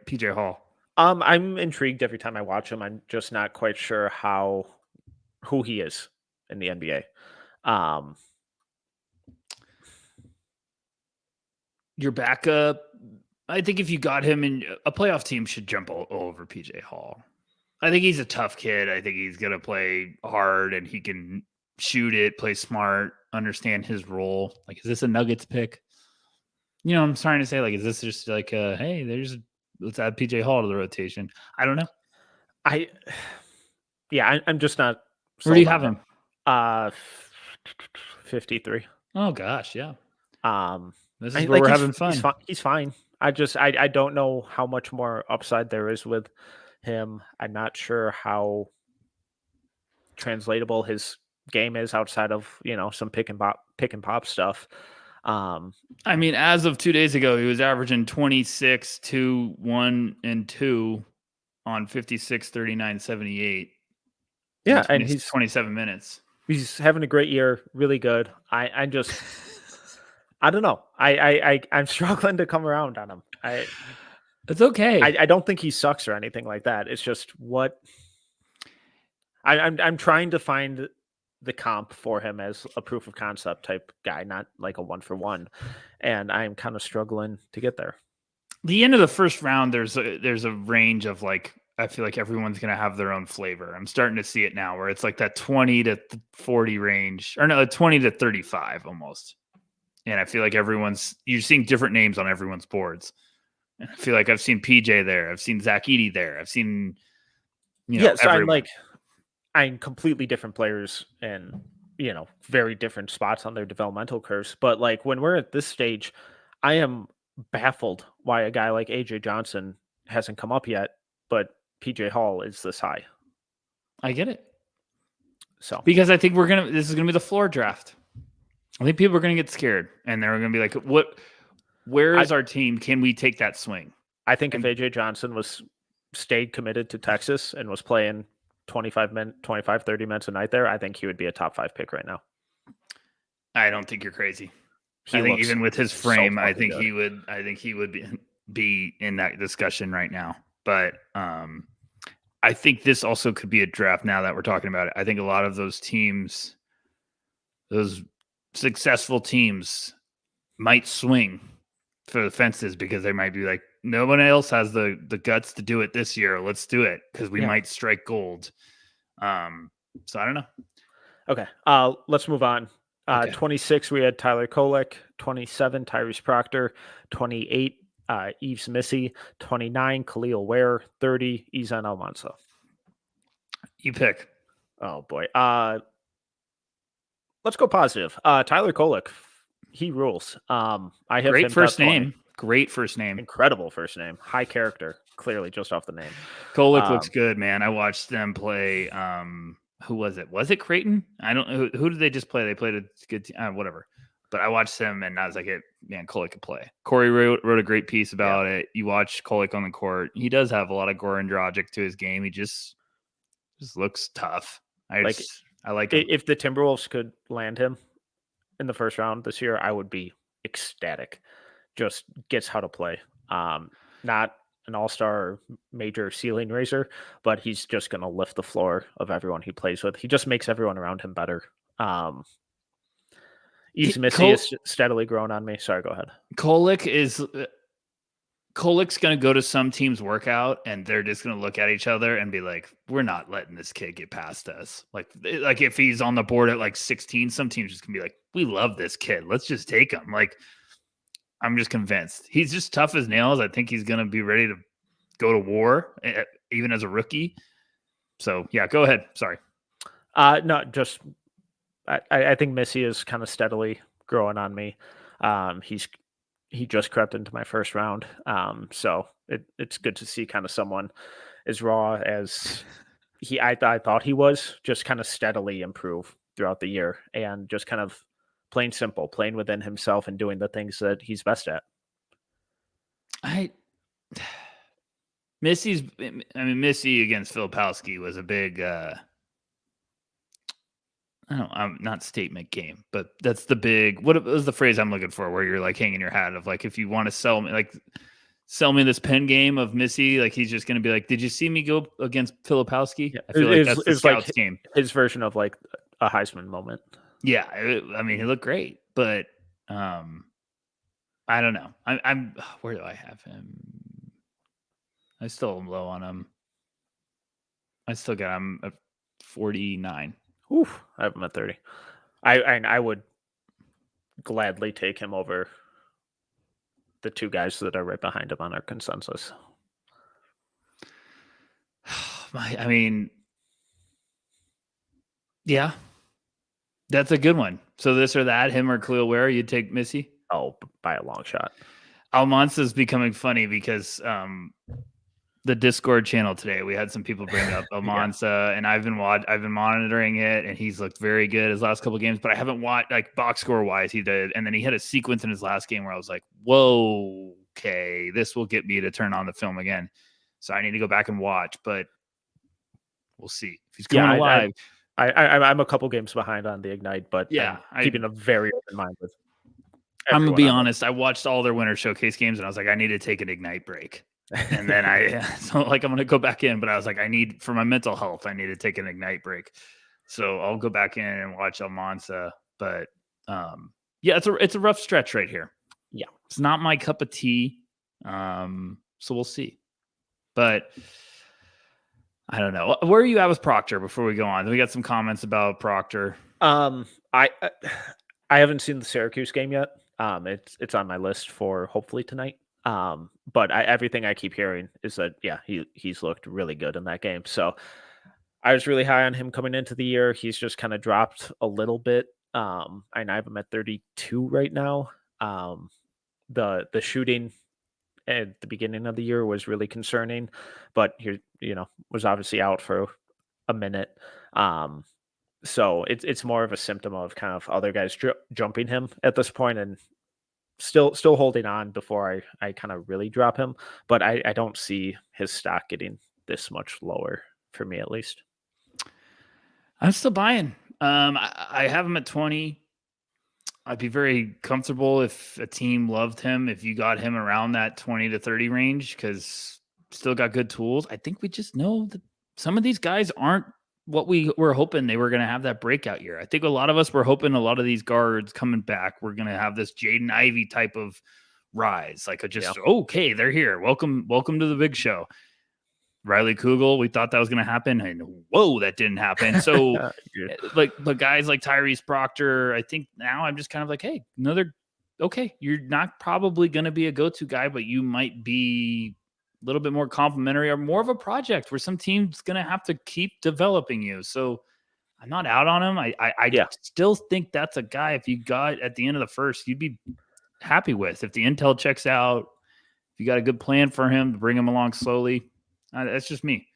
PJ Hall? I'm intrigued every time I watch him. I'm just not quite sure who he is in the NBA. Your backup, I think if you got him in a playoff team should jump all over PJ Hall. I think he's a tough kid. I think he's going to play hard and he can shoot it, play smart, understand his role. Like, is this a Nuggets pick? I'm starting to say, like, is this just like, hey, let's add PJ Hall to the rotation? I don't know. I'm just not. Where do you have him? 53. Oh gosh, yeah. This is where like we're having fun. He's fine. I don't know how much more upside there is with him. I'm not sure how translatable his game is outside of some pick and pop stuff. I mean, as of 2 days ago, he was averaging 26, 2, 1, and 2 on 56, 39, 78. Yeah, and he's 27 minutes. He's having a great year, really good. I just I don't know. I'm struggling to come around on him. It's okay. I don't think he sucks or anything like that. It's just what I'm trying to find the comp for him as a proof of concept type guy, not like a 1-for-1. And I'm kind of struggling to get there. The end of the first round, there's a range of like, I feel like everyone's going to have their own flavor. I'm starting to see it now where it's like that 20 to 40 range, or no, 20 to 35 almost. And I feel like you're seeing different names on everyone's boards. And I feel like I've seen PJ there. I've seen Zach Edey there. I've seen, so I'm completely different players and, very different spots on their developmental curves. But like when we're at this stage, I am baffled why a guy like AJ Johnson hasn't come up yet, but PJ Hall is this high. I get it. So because I think this is gonna be the floor draft. I think people are gonna get scared and they're gonna be like, where is our team? Can we take that swing? I think if AJ Johnson stayed committed to Texas and was playing 25, 30 minutes a night there, I think he would be a top 5 pick right now. I don't think you're crazy. I think even with his frame, I think he would be in that discussion right now. But I think this also could be a draft now that we're talking about it. I think a lot of those teams, those successful teams, might swing for the fences because they might be like, no one else has the guts to do it this year. Let's do it because we might strike gold. So I don't know. Okay. Let's move on. 26, we had Tyler Kolek. 27, Tyrese Proctor. 28, Yves Missy. 29, Khalil Ware. 30, Izan Almansa. You pick. Oh boy. Let's go positive. Tyler Kolek. He rules. I have great first name. Great first name. Incredible first name. High character. Clearly, just off the name. Kolek looks good, man. I watched them play. Who was it? Was it Creighton? I don't know. Who did they just play? They played a good team. Whatever. But I watched him, and I was like, man, Kolek could play. Corey wrote a great piece about it. You watch Kolek on the court. He does have a lot of Goran Dragic to his game. He just looks tough. I like him. If the Timberwolves could land him in the first round this year, I would be ecstatic. Just gets how to play. Not an all-star or major ceiling raiser, but he's just going to lift the floor of everyone he plays with. He just makes everyone around him better. Eves Missy is steadily growing on me. Sorry, go ahead. Kolek's going to go to some team's workout, and they're just going to look at each other and be like, we're not letting this kid get past us. Like if he's on the board at like 16, some teams just going to be like, we love this kid. Let's just take him. Like, I'm just convinced. He's just tough as nails. I think he's going to be ready to go to war, even as a rookie. So, yeah, go ahead. Sorry. No, just I think Missy is kind of steadily growing on me. He just crept into my first round. So it's good to see kind of someone as raw as I thought he was, just kind of steadily improve throughout the year and just kind of plain simple, playing within himself and doing the things that he's best at. Missy against Filipowski was a big I'm not statement game, but that's the big, what was the phrase I'm looking for where you're like hanging your hat of like, if you want to sell me this pen game of Missy, like he's just going to be like, did you see me go against Filipowski? Yeah. I feel like that's the Scouts game. His version of like a Heisman moment. Yeah. I mean, he looked great, but I don't know. I'm where do I have him? I still am low on him. I still got him at 49. Oof, I have him at 30. I would gladly take him over the two guys that are right behind him on our consensus. I mean, yeah, that's a good one. So this or that, him or Khalil Ware, you'd take Missy? Oh, by a long shot. Almanza is becoming funny because the Discord channel today, we had some people bring up Almanza, and I've been monitoring it, and he's looked very good his last couple of games, but I haven't watched like box score wise. He did, and then he had a sequence in his last game where I was like, "Whoa, okay, this will get me to turn on the film again." So I need to go back and watch, but we'll see if he's coming alive. I'm a couple games behind on the Ignite, but yeah, I'm keeping a very open mind with. I'm gonna be honest. I watched all their Winter Showcase games, and I was like, I need to take an Ignite break. And then I'm going to go back in, but I was like, for my mental health, I need to take an Ignite break. So I'll go back in and watch Almanza. But yeah, it's a rough stretch right here. Yeah. It's not my cup of tea. So we'll see. But I don't know. Where are you at with Proctor before we go on? We got some comments about Proctor. I haven't seen the Syracuse game yet. It's on my list for hopefully tonight. But everything I keep hearing is that, yeah, he's looked really good in that game. So I was really high on him coming into the year. He's just kind of dropped a little bit. I have him at 32 right now. The shooting at the beginning of the year was really concerning, but he, was obviously out for a minute. So it's more of a symptom of kind of other guys jumping him at this point, and still holding on before I kind of really drop him. But I don't see his stock getting this much lower, for me at least. I'm still buying. I have him at 20. I'd be very comfortable if a team loved him, if you got him around that 20 to 30 range, because still got good tools. I think we just know that some of these guys aren't what we were hoping they were going to have that breakout year. I think a lot of us were hoping a lot of these guards coming back, we're going to have this Jaden Ivey type of rise. Like okay, they're here. Welcome to the big show. Riley Kugel, we thought that was going to happen, and whoa, that didn't happen. So but guys like Tyrese Proctor, I think now I'm just kind of like, hey, you're not probably going to be a go-to guy, but you might be a little bit more complimentary or more of a project where some team's going to have to keep developing you. So I'm not out on him. I still think that's a guy, if you got at the end of the first, you'd be happy with. If the intel checks out, if you got a good plan for him to bring him along slowly, that's just me.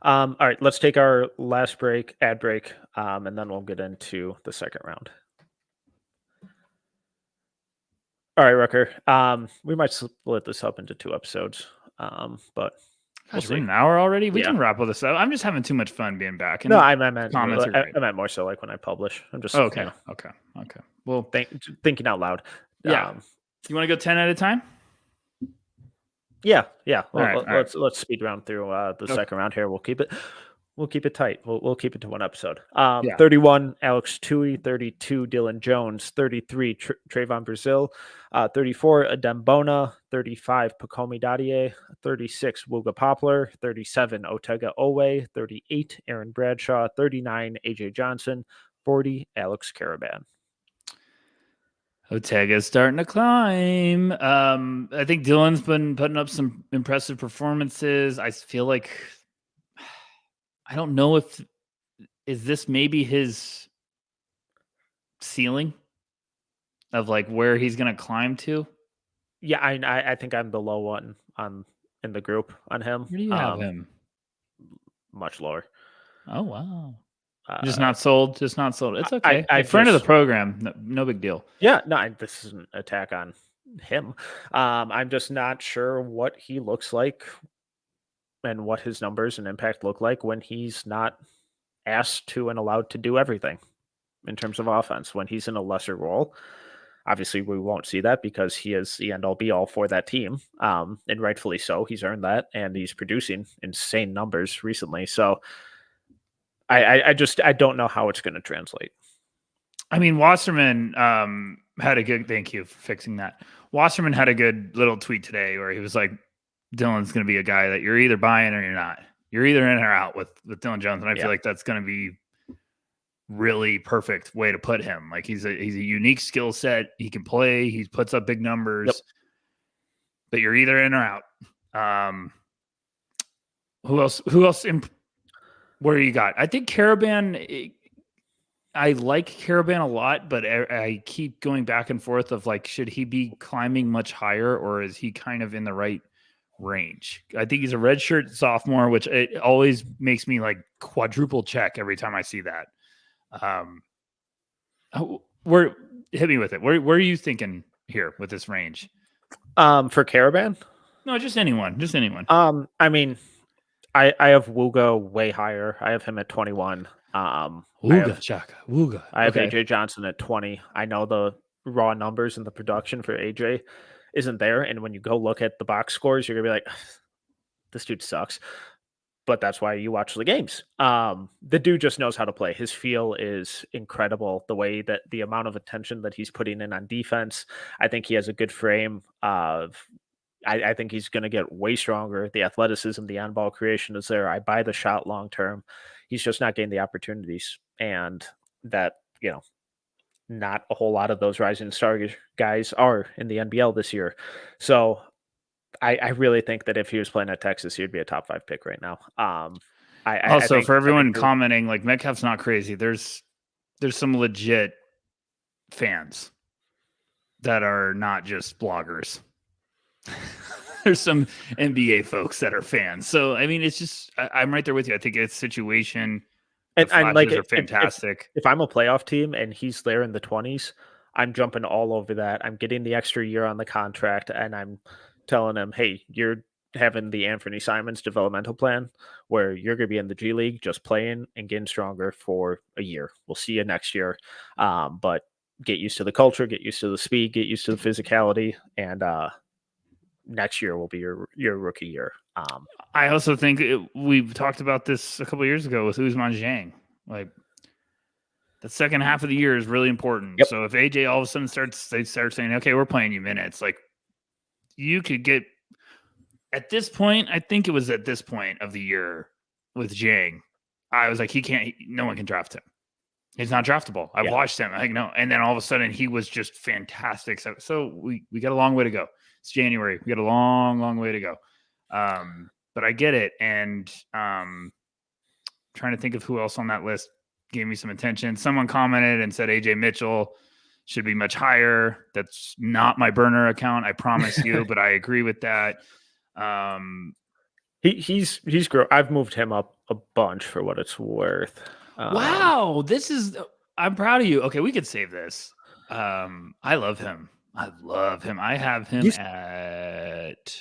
All right, let's take our last ad break, and then we'll get into the second round. All right, Rucker. We might split this up into 2 episodes, but we'll Gosh, we're see. in an hour already. We Yeah. can wrap all this up. I'm just having too much fun being back, No, and I meant comments are great. I meant more so like when I publish. I'm just, Oh, okay. Well, thinking out loud. yeah. You want to go 10 at a time? Yeah. All right. Let's speed round through the Okay. second round here. We'll keep it tight. We'll keep it to 1 episode. Yeah. 31 Alex Tui, 32 Dylan Jones, 33 Trayvon Brazil, 34 Adembona, 35 Pacomi Dadie, 36 Wuga Poplar, 37 Otega Owe, 38 Aaron Bradshaw, 39 AJ Johnson, 40 Alex Caravan. Otega's starting to climb. I think Dylan's been putting up some impressive performances. I feel like I don't know if is this maybe his ceiling of like where he's gonna climb to. Yeah, I think I'm the low one in the group on him. Where do you have him? Much lower. Oh wow. Just not sold. Just not sold. It's okay. I Friend of the program. No big deal. Yeah, no, this is an attack on him. I'm just not sure what he looks like and what his numbers and impact look like when he's not asked to and allowed to do everything in terms of offense. When he's in a lesser role, obviously we won't see that because he is the end all be all for that team, and rightfully so. He's earned that, and he's producing insane numbers recently. So I don't know how it's going to translate. I mean, Wasserman had a good. Thank you for fixing that. Wasserman had a good little tweet today where he was like, "Dylan's going to be a guy that you're either buying or you're not. You're either in or out with Dylan Jones." And I feel like that's going to be really perfect way to put him. Like he's a unique skill set. He can play. He puts up big numbers. But you're either in or out. Who else? Where you got? I think Caravan. I like Caravan a lot, but I keep going back and forth of like, should he be climbing much higher or is he kind of in the right range? I think he's a redshirt sophomore, which it always makes me like quadruple check every time I see that. Hit me with it. Where are you thinking here with this range? For Caravan? No, just anyone. I mean, I have Wuga way higher. I have him at 21. Wuga. I have AJ Johnson at 20. I know the raw numbers and the production for AJ isn't there. And when you go look at the box scores, you're gonna be like, this dude sucks. But that's why you watch the games. The dude just knows how to play. His feel is incredible. The way that the amount of attention that he's putting in on defense, I think he has a good frame of. I think he's going to get way stronger. The athleticism, the on-ball creation is there. I buy the shot long term. He's just not getting the opportunities, and that not a whole lot of those rising star guys are in the NBL this year. So I really think that if he was playing at Texas, he would be a top 5 pick right now. I think, for everyone commenting, like Metcalf's not crazy. There's some legit fans that are not just bloggers. There's some NBA folks that are fans. So, I mean, it's just, I'm right there with you. I think it's situation. And I'm like, are fantastic. If I'm a playoff team and he's there in the 20s, I'm jumping all over that. I'm getting the extra year on the contract and I'm telling him, hey, you're having the Anthony Simons developmental plan where you're going to be in the G League just playing and getting stronger for a year. We'll see you next year. But get used to the culture, get used to the speed, get used to the physicality, and next year will be your rookie year. I also think we've talked about this a couple of years ago with Ousmane Dieng. Like the second half of the year is really important. Yep. So if AJ all of a sudden start saying, okay, we're playing you minutes, like you could get at this point, I think it was at this point of the year with Dieng, I was like, no one can draft him. He's not draftable. I've watched him. I know. And then all of a sudden he was just fantastic. So we got a long way to go. It's January. We got a long, long way to go. But I get it. And trying to think of who else on that list gave me some attention. Someone commented and said AJ Mitchell should be much higher. That's not my burner account, I promise you, but I agree with that. He's I've moved him up a bunch for what it's worth. Wow, I'm proud of you. Okay, we could save this. I love him. I love him. I have him He's at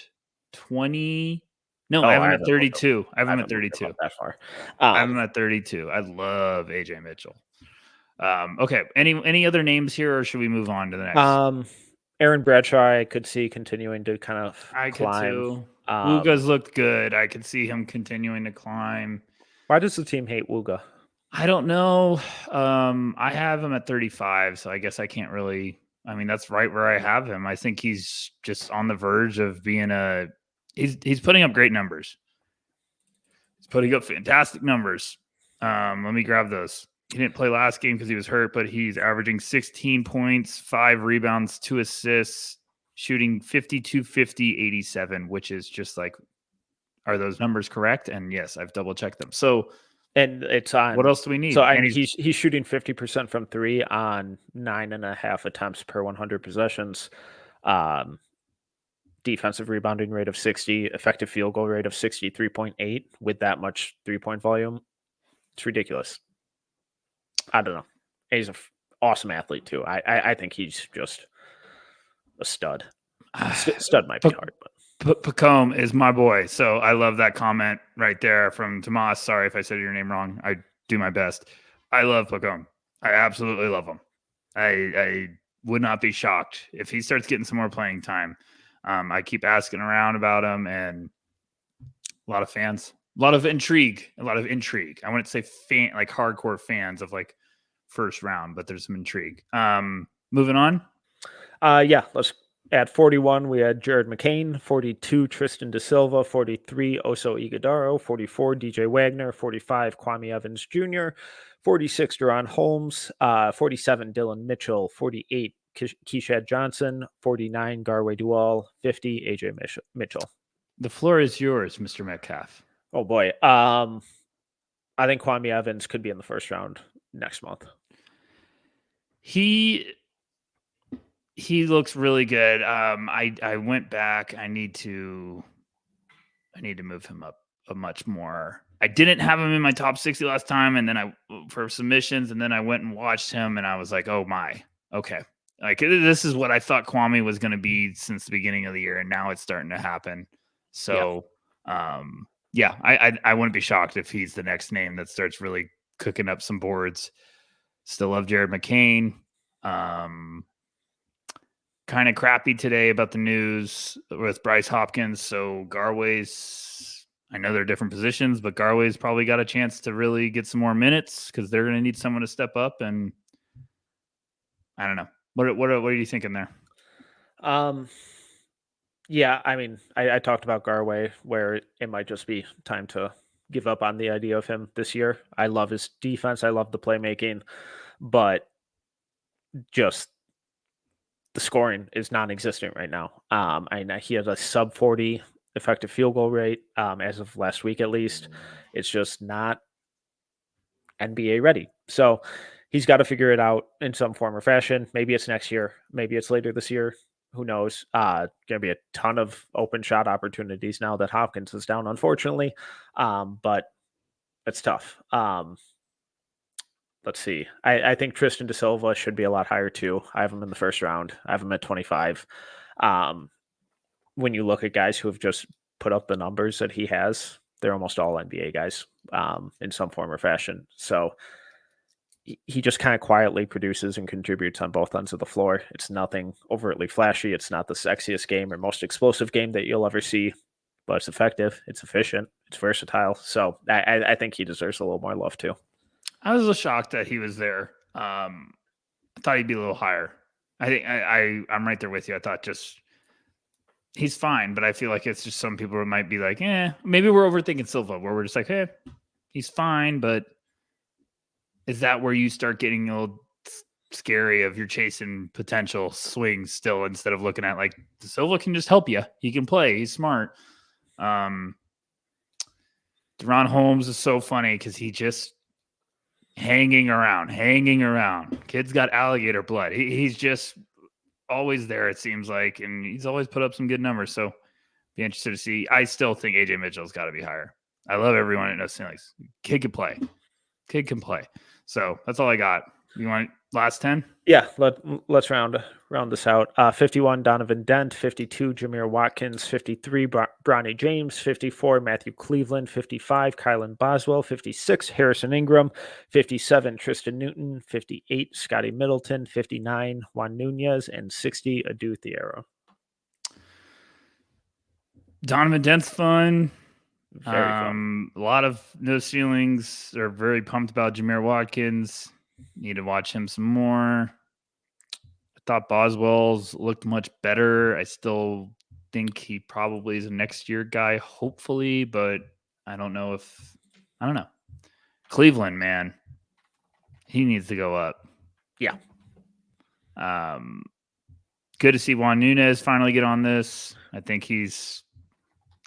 20. No, I oh, have him at 32. I have I him at haven't moved him 32. up that far. I have him at 32. I love AJ Mitchell. Okay. Any other names here, or should we move on to the next? Aaron Bradshaw, I could see continuing to kind of I could climb. too. Wooga's looked good. I could see him continuing to climb. Why does the team hate Wooga? I don't know. I have him at 35, so I guess I can't really. I mean, that's right where I have him. I think he's just on the verge of being a. He's putting up great numbers. He's putting up fantastic numbers. Let me grab those. He didn't play last game because he was hurt, but he's averaging 16 points, 5 rebounds, 2 assists, shooting 52, 50, 87, which is just like, are those numbers correct? And yes, I've double checked them. So, and it's on. What else do we need? So And he's shooting 50% from 3 on 9.5 attempts per 100 possessions. Defensive rebounding rate of 60, effective field goal rate of 63.8 with that much 3-point volume. It's ridiculous. I don't know. He's an awesome athlete too. I think he's just a stud. Stud might be hard, but Pacome is my boy. So I love that comment right there from Tomas. Sorry if I said your name wrong. I do my best. I love Pacome. I absolutely love him. I would not be shocked if he starts getting some more playing time. I keep asking around about him, and a lot of fans, a lot of intrigue. I wouldn't say like hardcore fans of like first round, but there's some intrigue. Moving on. Yeah, let's at 41, we had Jared McCain, 42, Tristan Da Silva, 43, Oso Iguodaro, 44, DJ Wagner, 45, Kwame Evans Jr., 46, Deron Holmes, 47, Dylan Mitchell, 48, Keishad Johnson, 49, Garway Dual, 50, AJ Mitchell. The floor is yours, Mr. Metcalf. Oh boy. I think Kwame Evans could be in the first round next month. He looks really good. I went back. I need to move him up a much more. I didn't have him in my top 60 last time, and then for submissions, and then I went and watched him, and I was like, oh my, okay. Like, this is what I thought Kwame was going to be since the beginning of the year, and now it's starting to happen. So, yeah, I wouldn't be shocked if he's the next name that starts really cooking up some boards. Still love Jared McCain. Kind of crappy today about the news with Bryce Hopkins. So Garway's, I know they're different positions, but Garway's probably got a chance to really get some more minutes because they're going to need someone to step up. And I don't know. What are you thinking there? Yeah, I mean, I talked about Garway where it might just be time to give up on the idea of him this year. I love his defense. I love the playmaking, but just the scoring is non-existent right now. I know he has a sub 40 effective field goal rate as of last week, at least. It's just not NBA ready. So he's got to figure it out in some form or fashion. Maybe it's next year. Maybe it's later this year. Who knows? Going to be a ton of open shot opportunities now that Hopkins is down, unfortunately. But it's tough. Let's see. I think Tristan Da Silva should be a lot higher too. I have him in the first round. I have him at 25. When you look at guys who have just put up the numbers that he has, they're almost all NBA guys in some form or fashion. So he just kind of quietly produces and contributes on both ends of the floor. It's nothing overtly flashy. It's not the sexiest game or most explosive game that you'll ever see, but it's effective. It's efficient. It's versatile. So I think he deserves a little more love too. I was a little shocked that he was there. I thought he'd be a little higher. I think I'm right there with you. I thought just he's fine, but I feel like it's just some people might be like, maybe we're overthinking Silva, where we're just like, hey, he's fine, but is that where you start getting a little scary of you're chasing potential swings still instead of looking at like Silva can just help you. He can play. He's smart. Deron Holmes is so funny because he just hanging around. Kid's got alligator blood. He's just always there, it seems like, and he's always put up some good numbers. So be interested to see. I still think AJ Mitchell's got to be higher. I love everyone that knows like kid can play. So that's all I got. You want last 10? Yeah, let's round this out. 51, Donovan Dent. 52, Jameer Watkins. 53, Bronny James. 54, Matthew Cleveland. 55, Kylan Boswell. 56, Harrison Ingram. 57, Tristan Newton. 58, Scotty Middleton. 59, Juan Nunez. And 60, Adu Thiero. Donovan Dent's fun. Very fun. A lot of no ceilings. Are very pumped about Jameer Watkins. Need to watch him some more. I thought Boswell's looked much better. I still think he probably is a next year guy, hopefully, but I don't know. Cleveland, man, he needs to go up. Yeah. Good to see Juan Nunez finally get on this. I think he's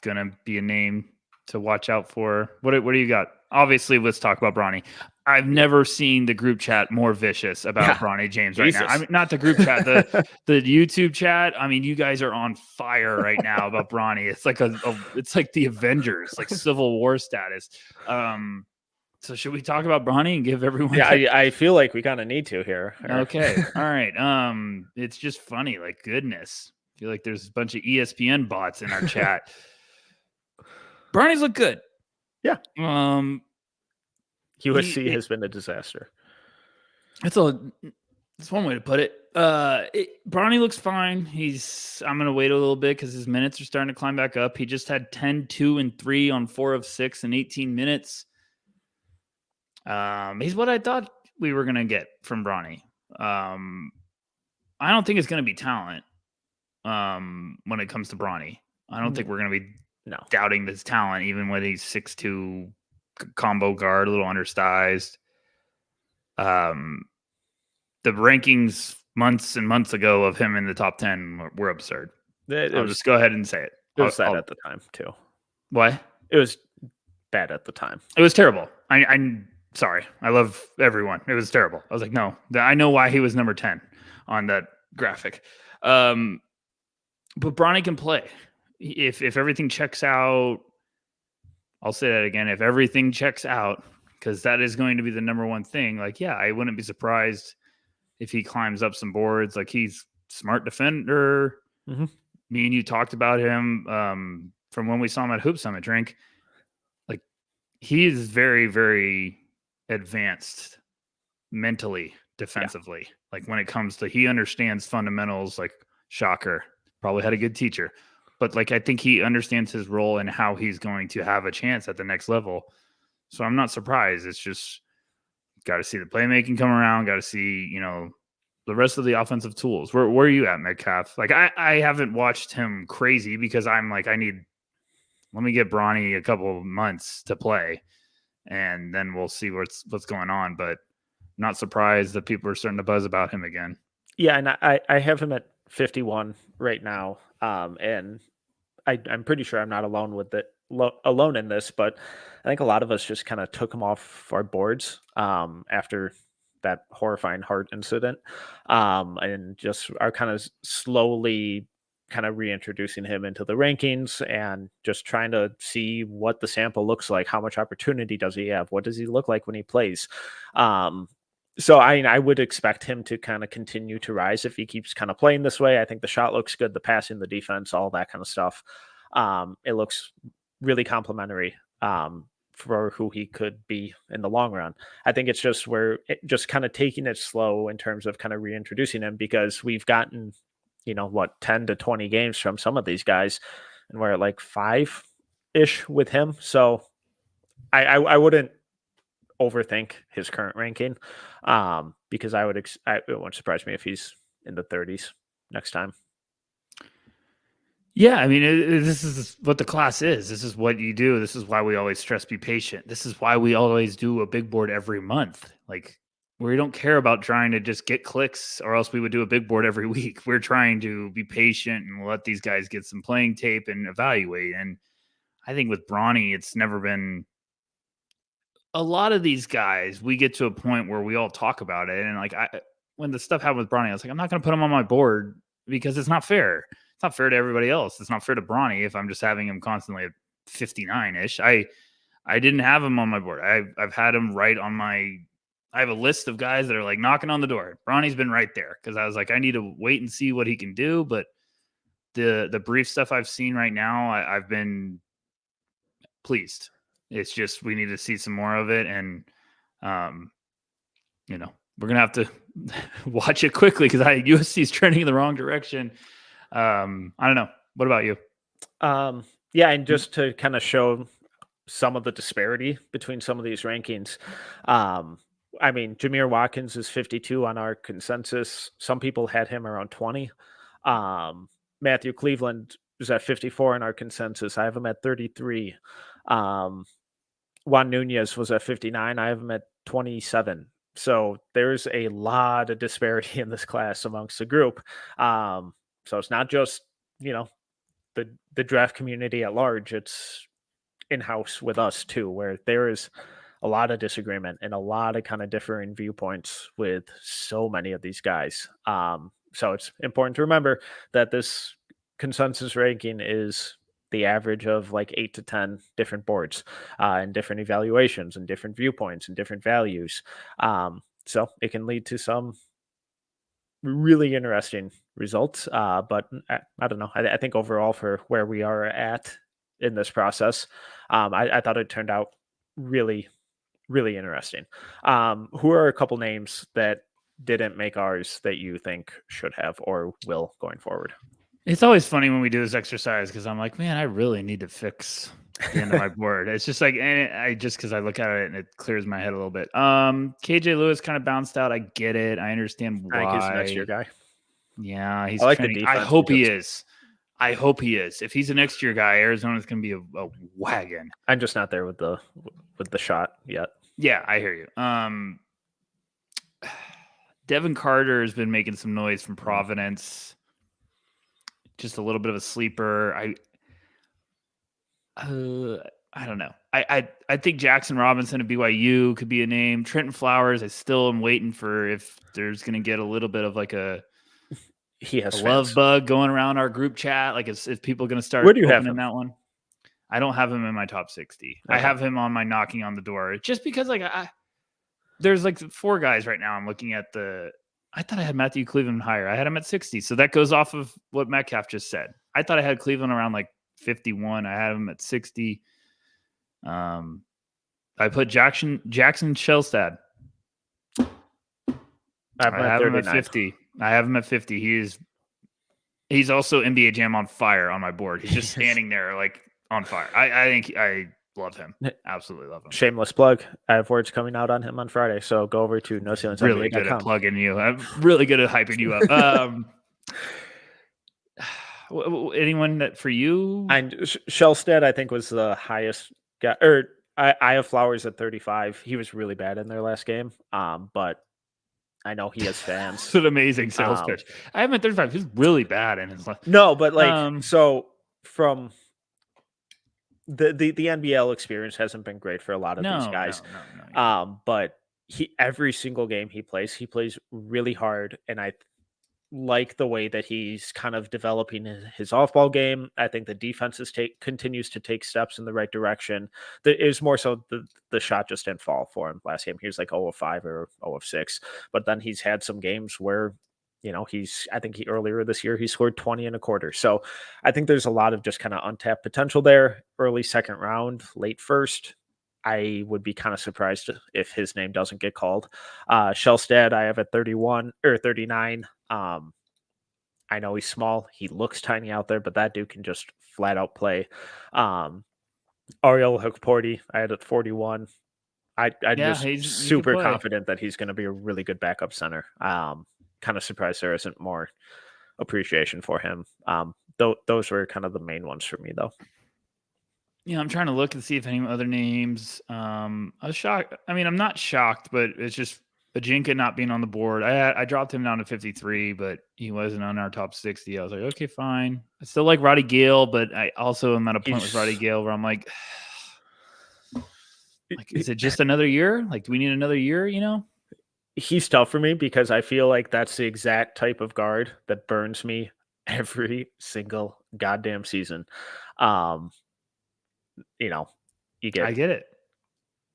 gonna be a name to watch out for. What do you got? Obviously, let's talk about Bronny. I've never seen the group chat more vicious about Bronny James right now. I mean, not the group chat, the YouTube chat. I mean, you guys are on fire right now about Bronny. It's like it's like the Avengers, like Civil War status. So should we talk about Bronny and give everyone? Yeah, I feel like we kind of need to here. Okay, all right. It's just funny, like goodness. I feel like there's a bunch of ESPN bots in our chat. Bronny's look good. Yeah. USC has been a disaster. That's one way to put it. Bronny looks fine. I'm gonna wait a little bit because his minutes are starting to climb back up. He just had 10, 2, and 3 on 4 of 6 in 18 minutes. He's what I thought we were gonna get from Bronny. I don't think it's gonna be talent. When it comes to Bronny, I don't think we're gonna be doubting this talent, even when he's 6'2", combo guard, a little undersized. The rankings months and months ago of him in the top 10 were absurd. I'll just go ahead and say it. It was sad at the time too. What? It was bad at the time. It was terrible. I'm sorry. I love everyone. It was terrible. I was like, no, I know why he was number 10 on that graphic. But Bronny can play. If everything checks out, I'll say that again. If everything checks out, because that is going to be the number one thing. Like, yeah, I wouldn't be surprised if he climbs up some boards. Like, he's smart defender. Mm-hmm. Me and you talked about him from when we saw him at Hoop Summit Drink. Like, he is very, very advanced mentally, defensively. Yeah. Like, when it comes to, he understands fundamentals. Like, shocker, probably had a good teacher. But, like, I think he understands his role and how he's going to have a chance at the next level. So I'm not surprised. It's just got to see the playmaking come around. Got to see, the rest of the offensive tools. Where are you at, Metcalf? Like, I haven't watched him crazy because I'm like, let me get Bronny a couple of months to play, and then we'll see what's going on. But not surprised that people are starting to buzz about him again. Yeah, and I have him at 51 right now. And I'm pretty sure I'm not alone with it, alone in this, but I think a lot of us just kind of took him off our boards after that horrifying heart incident, and just are kind of slowly kind of reintroducing him into the rankings and just trying to see what the sample looks like. How much opportunity does he have? What does he look like when he plays? So I would expect him to kind of continue to rise if he keeps kind of playing this way. I think the shot looks good, the passing, the defense, all that kind of stuff. It looks really complimentary for who he could be in the long run. I think it's just just kind of taking it slow in terms of kind of reintroducing him, because we've gotten, 10 to 20 games from some of these guys, and we're at like 5-ish with him. So I wouldn't overthink his current ranking, because it won't surprise me if he's in the 30s next time. Yeah, I mean, this is what the class is. This is what you do. This is why we always stress be patient. This is why we always do a big board every month. Like, we don't care about trying to just get clicks, or else we would do a big board every week. We're trying to be patient and let these guys get some playing tape and evaluate. And I think with Bronny, it's never been – a lot of these guys, we get to a point where we all talk about it. And like, when the stuff happened with Bronny, I was like, I'm not going to put him on my board because it's not fair. It's not fair to everybody else. It's not fair to Bronny if I'm just having him constantly at 59-ish. I didn't have him on my board. I've had him right on my I have a list of guys that are like knocking on the door. Bronny's been right there because I was like, I need to wait and see what he can do. But the brief stuff I've seen right now, I've been pleased. It's just we need to see some more of it, and we're gonna have to watch it quickly because USC is trending in the wrong direction. I don't know. What about you? Yeah, and just to kind of show some of the disparity between some of these rankings. I mean, Jameer Watkins is 52 on our consensus. Some people had him around 20. Matthew Cleveland is at 54 in our consensus. I have him at 33. Juan Nunez was at 59. I have him at 27. So there's a lot of disparity in this class amongst the group. So it's not just, the draft community at large. It's in-house with us too, where there is a lot of disagreement and a lot of kind of differing viewpoints with so many of these guys. So it's important to remember that this consensus ranking is the average of like 8 to 10 different boards and different evaluations and different viewpoints and different values. So it can lead to some really interesting results. But I don't know. I think overall for where we are at in this process, I thought it turned out really, really interesting. Who are a couple names that didn't make ours that you think should have or will going forward? It's always funny when we do this exercise because I'm like, man, I really need to fix the end of my board. It's just like, because I look at it and it clears my head a little bit. KJ Lewis kind of bounced out. I get it. I understand why. I think he's the next year guy. Yeah, he's I like trending. the defense. I hope he is. I hope he is. If he's a next year guy, Arizona's going to be a wagon. I'm just not there with the shot yet. Yeah, I hear you. Devin Carter has been making some noise from Providence. Just a little bit of a sleeper. I don't know. I think Jackson Robinson of BYU could be a name. Trenton Flowers, I still am waiting for if there's going to get a little bit of like a love bug going around our group chat. Like, is people going to start opening that one? I don't have him in my top 60. Okay. I have him on my knocking on the door just because like there's like 4 guys right now. I'm looking at I thought I had Matthew Cleveland higher. I had him at 60. So that goes off of what Metcalf just said. I thought I had Cleveland around like 51. I had him at 60. I put Jackson Shellstad. I have him at 50. I have him at 50. He's also NBA Jam on fire on my board. He's just standing there like on fire. I think I love him. Absolutely love him. Shameless plug. I have words coming out on him on Friday, so go over to NoCeilings. Really good at plugging you. I'm really good at hyping you up. Anyone that for you? And Shellstead, I think, was the highest guy. Or I have Flowers at 35. He was really bad in their last game. But I know he has fans. It's an amazing sales pitch. I have him at 35. He's really bad in his last. No, but like so from the NBL experience hasn't been great for a lot of these guys. No. But every single game he plays really hard, and I like the way that he's kind of developing his off-ball game. I think the defense continues to take steps in the right direction. It was more so the shot just didn't fall for him last game. He was like 0 of 5 or 0 of 6, but then he's had some games where I think earlier this year he scored 20 and a quarter. So I think there's a lot of just kind of untapped potential there. Early second round, late first. I would be kind of surprised if his name doesn't get called. Shellstad, I have at 31 or 39. I know he's small. He looks tiny out there, but that dude can just flat out play. Ariel Hukporti, I had at 41. I'm just super confident that he's going to be a really good backup center. Kind of surprised there isn't more appreciation for him. Those were kind of the main ones for me, though. Yeah, I'm trying to look and see if any other names. I was shocked. I mean, I'm not shocked, but it's just Ajinka not being on the board. I dropped him down to 53, but he wasn't on our top 60. I was like, okay, fine. I still like Roddy Gale, but I also am at a point with Roddy Gale where I'm like, is it just another year? Like, do we need another year, He's tough for me because I feel like that's the exact type of guard that burns me every single goddamn season. I get it.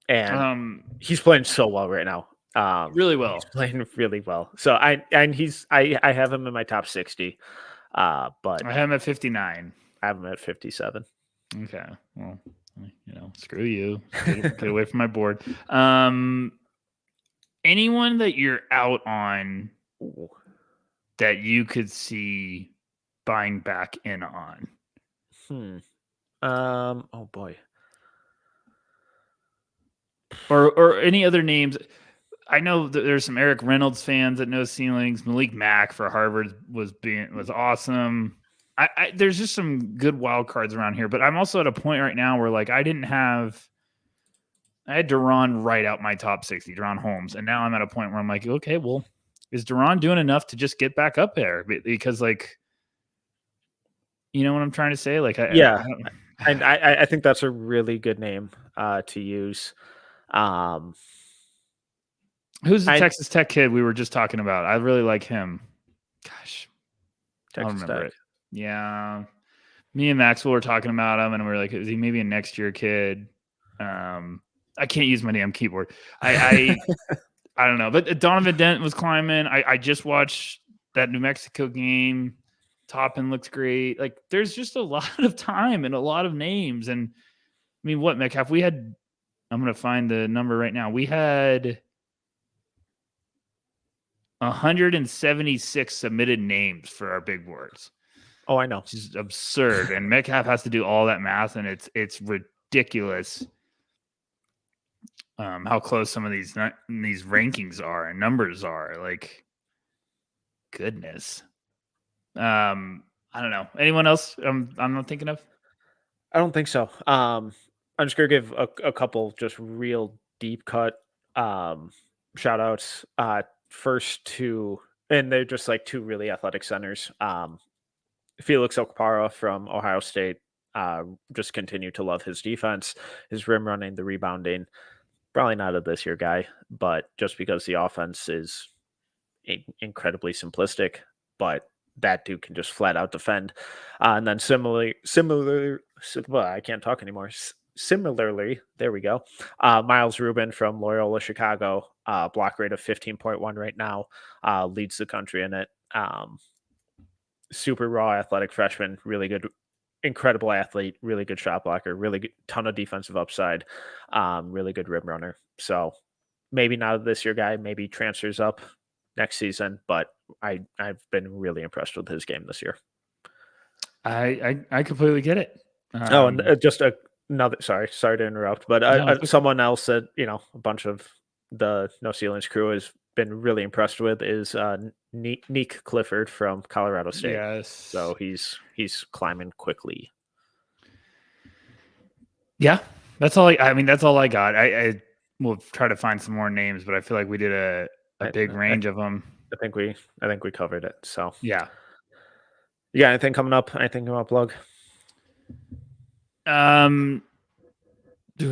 And he's playing so well right now. Really He's well. playing really well. So I have him in my top 60, but I have him at 59. I have him at 57. Okay. Well, screw you. Get away from my board. Anyone that you're out on Ooh. that you could see buying back in on? Oh boy. Or any other names. I know that there's some Eric Reynolds fans at No Ceilings. Malik Mack for Harvard was awesome. There's just some good wild cards around here, but I'm also at a point right now where like I had Duran right out my top 60, Duran Holmes, and now I'm at a point where I'm like, okay, well, is Duran doing enough to just get back up there? Because like, you know what I'm trying to say? Like, I think that's a really good name to use. Who's the Texas Tech kid we were just talking about? I really like him. Gosh, I'll remember it. Yeah. Me and Maxwell were talking about him, and we were like, is he maybe a next year kid? I can't use my damn keyboard. I don't know. But Donovan Dent was climbing. I just watched that New Mexico game. Toppin looks great. Like, there's just a lot of time and a lot of names. And I mean, what, Metcalf? I'm going to find the number right now. We had 176 submitted names for our big boards. Oh, I know. Which is absurd. And Metcalf has to do all that math, and it's ridiculous how close some of these rankings are and numbers are. Like, goodness. I don't know. Anyone else I'm not thinking of? I don't think so. I'm just going to give a couple just real deep cut shout outs. First two, and they're just like two really athletic centers. Felix Okpara from Ohio State, just continue to love his defense, his rim running, the rebounding. Probably not a this year guy, but just because the offense is incredibly simplistic, but that dude can just flat out defend. And then similarly, well, I can't talk anymore. Similarly, there we go. Miles Rubin from Loyola Chicago, block rate of 15.1 right now, leads the country in it. Super raw athletic freshman, really good, incredible athlete, really good shot blocker, really good, ton of defensive upside, really good rim runner. So maybe not a this year guy, maybe transfers up next season, but I've been really impressed with his game this year. I completely get it. And just another, sorry to interrupt, but someone else that, a bunch of the No Ceilings crew has been really impressed with is Nick Clifford from Colorado State. Yes. So he's climbing quickly. Yeah, that's all that's all I got. I will try to find some more names, but I feel like we did a big range of them. I think we covered it. So yeah. You got anything coming up? Anything you want to plug? Do I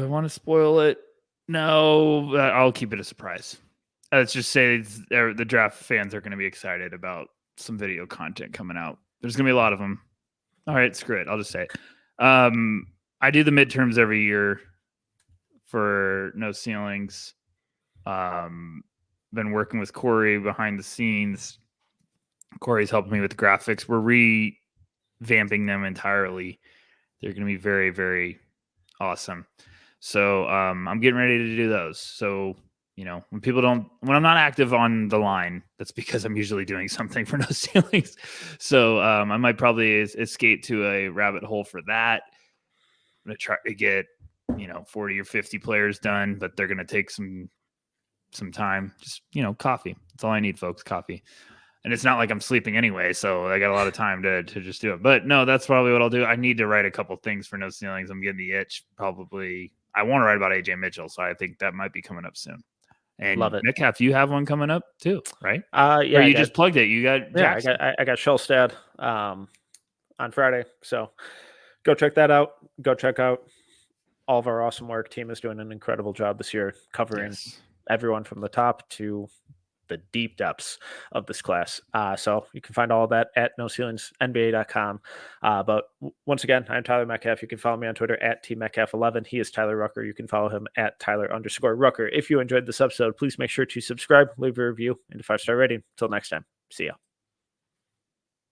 want to spoil it? No, I'll keep it a surprise. Let's just say the draft fans are going to be excited about some video content coming out. There's going to be a lot of them. All right, screw it. I'll just say it. I do the midterms every year for No Ceilings. Been working with Corey behind the scenes. Corey's helping me with the graphics. We're revamping them entirely. They're going to be very, very awesome. So I'm getting ready to do those. So, when I'm not active on the line, that's because I'm usually doing something for No Ceilings. So I might probably escape to a rabbit hole for that. I'm going to try to get, 40 or 50 players done, but they're going to take some time. Just, coffee. That's all I need, folks. Coffee. And it's not like I'm sleeping anyway, so I got a lot of time to just do it. But no, that's probably what I'll do. I need to write a couple things for No Ceilings. I'm getting the itch. Probably, I want to write about AJ Mitchell, so I think that might be coming up soon. And love it. Metcalf, you have one coming up too, right? Yeah. Or you just plugged it. You got Jackson. Yeah, I got Shellstad on Friday, so go check that out. Go check out all of our awesome work. Team is doing an incredible job this year, covering everyone from the top to the deep depths of this class. So you can find all of that at NoCeilingsNBA.com. But once again, I'm Tyler Metcalf. You can follow me on Twitter at TMetcalf11. He is Tyler Rucker. You can follow him at Tyler_Rucker. If you enjoyed this episode, please make sure to subscribe, leave a review, and a 5-star rating. Until next time, see ya.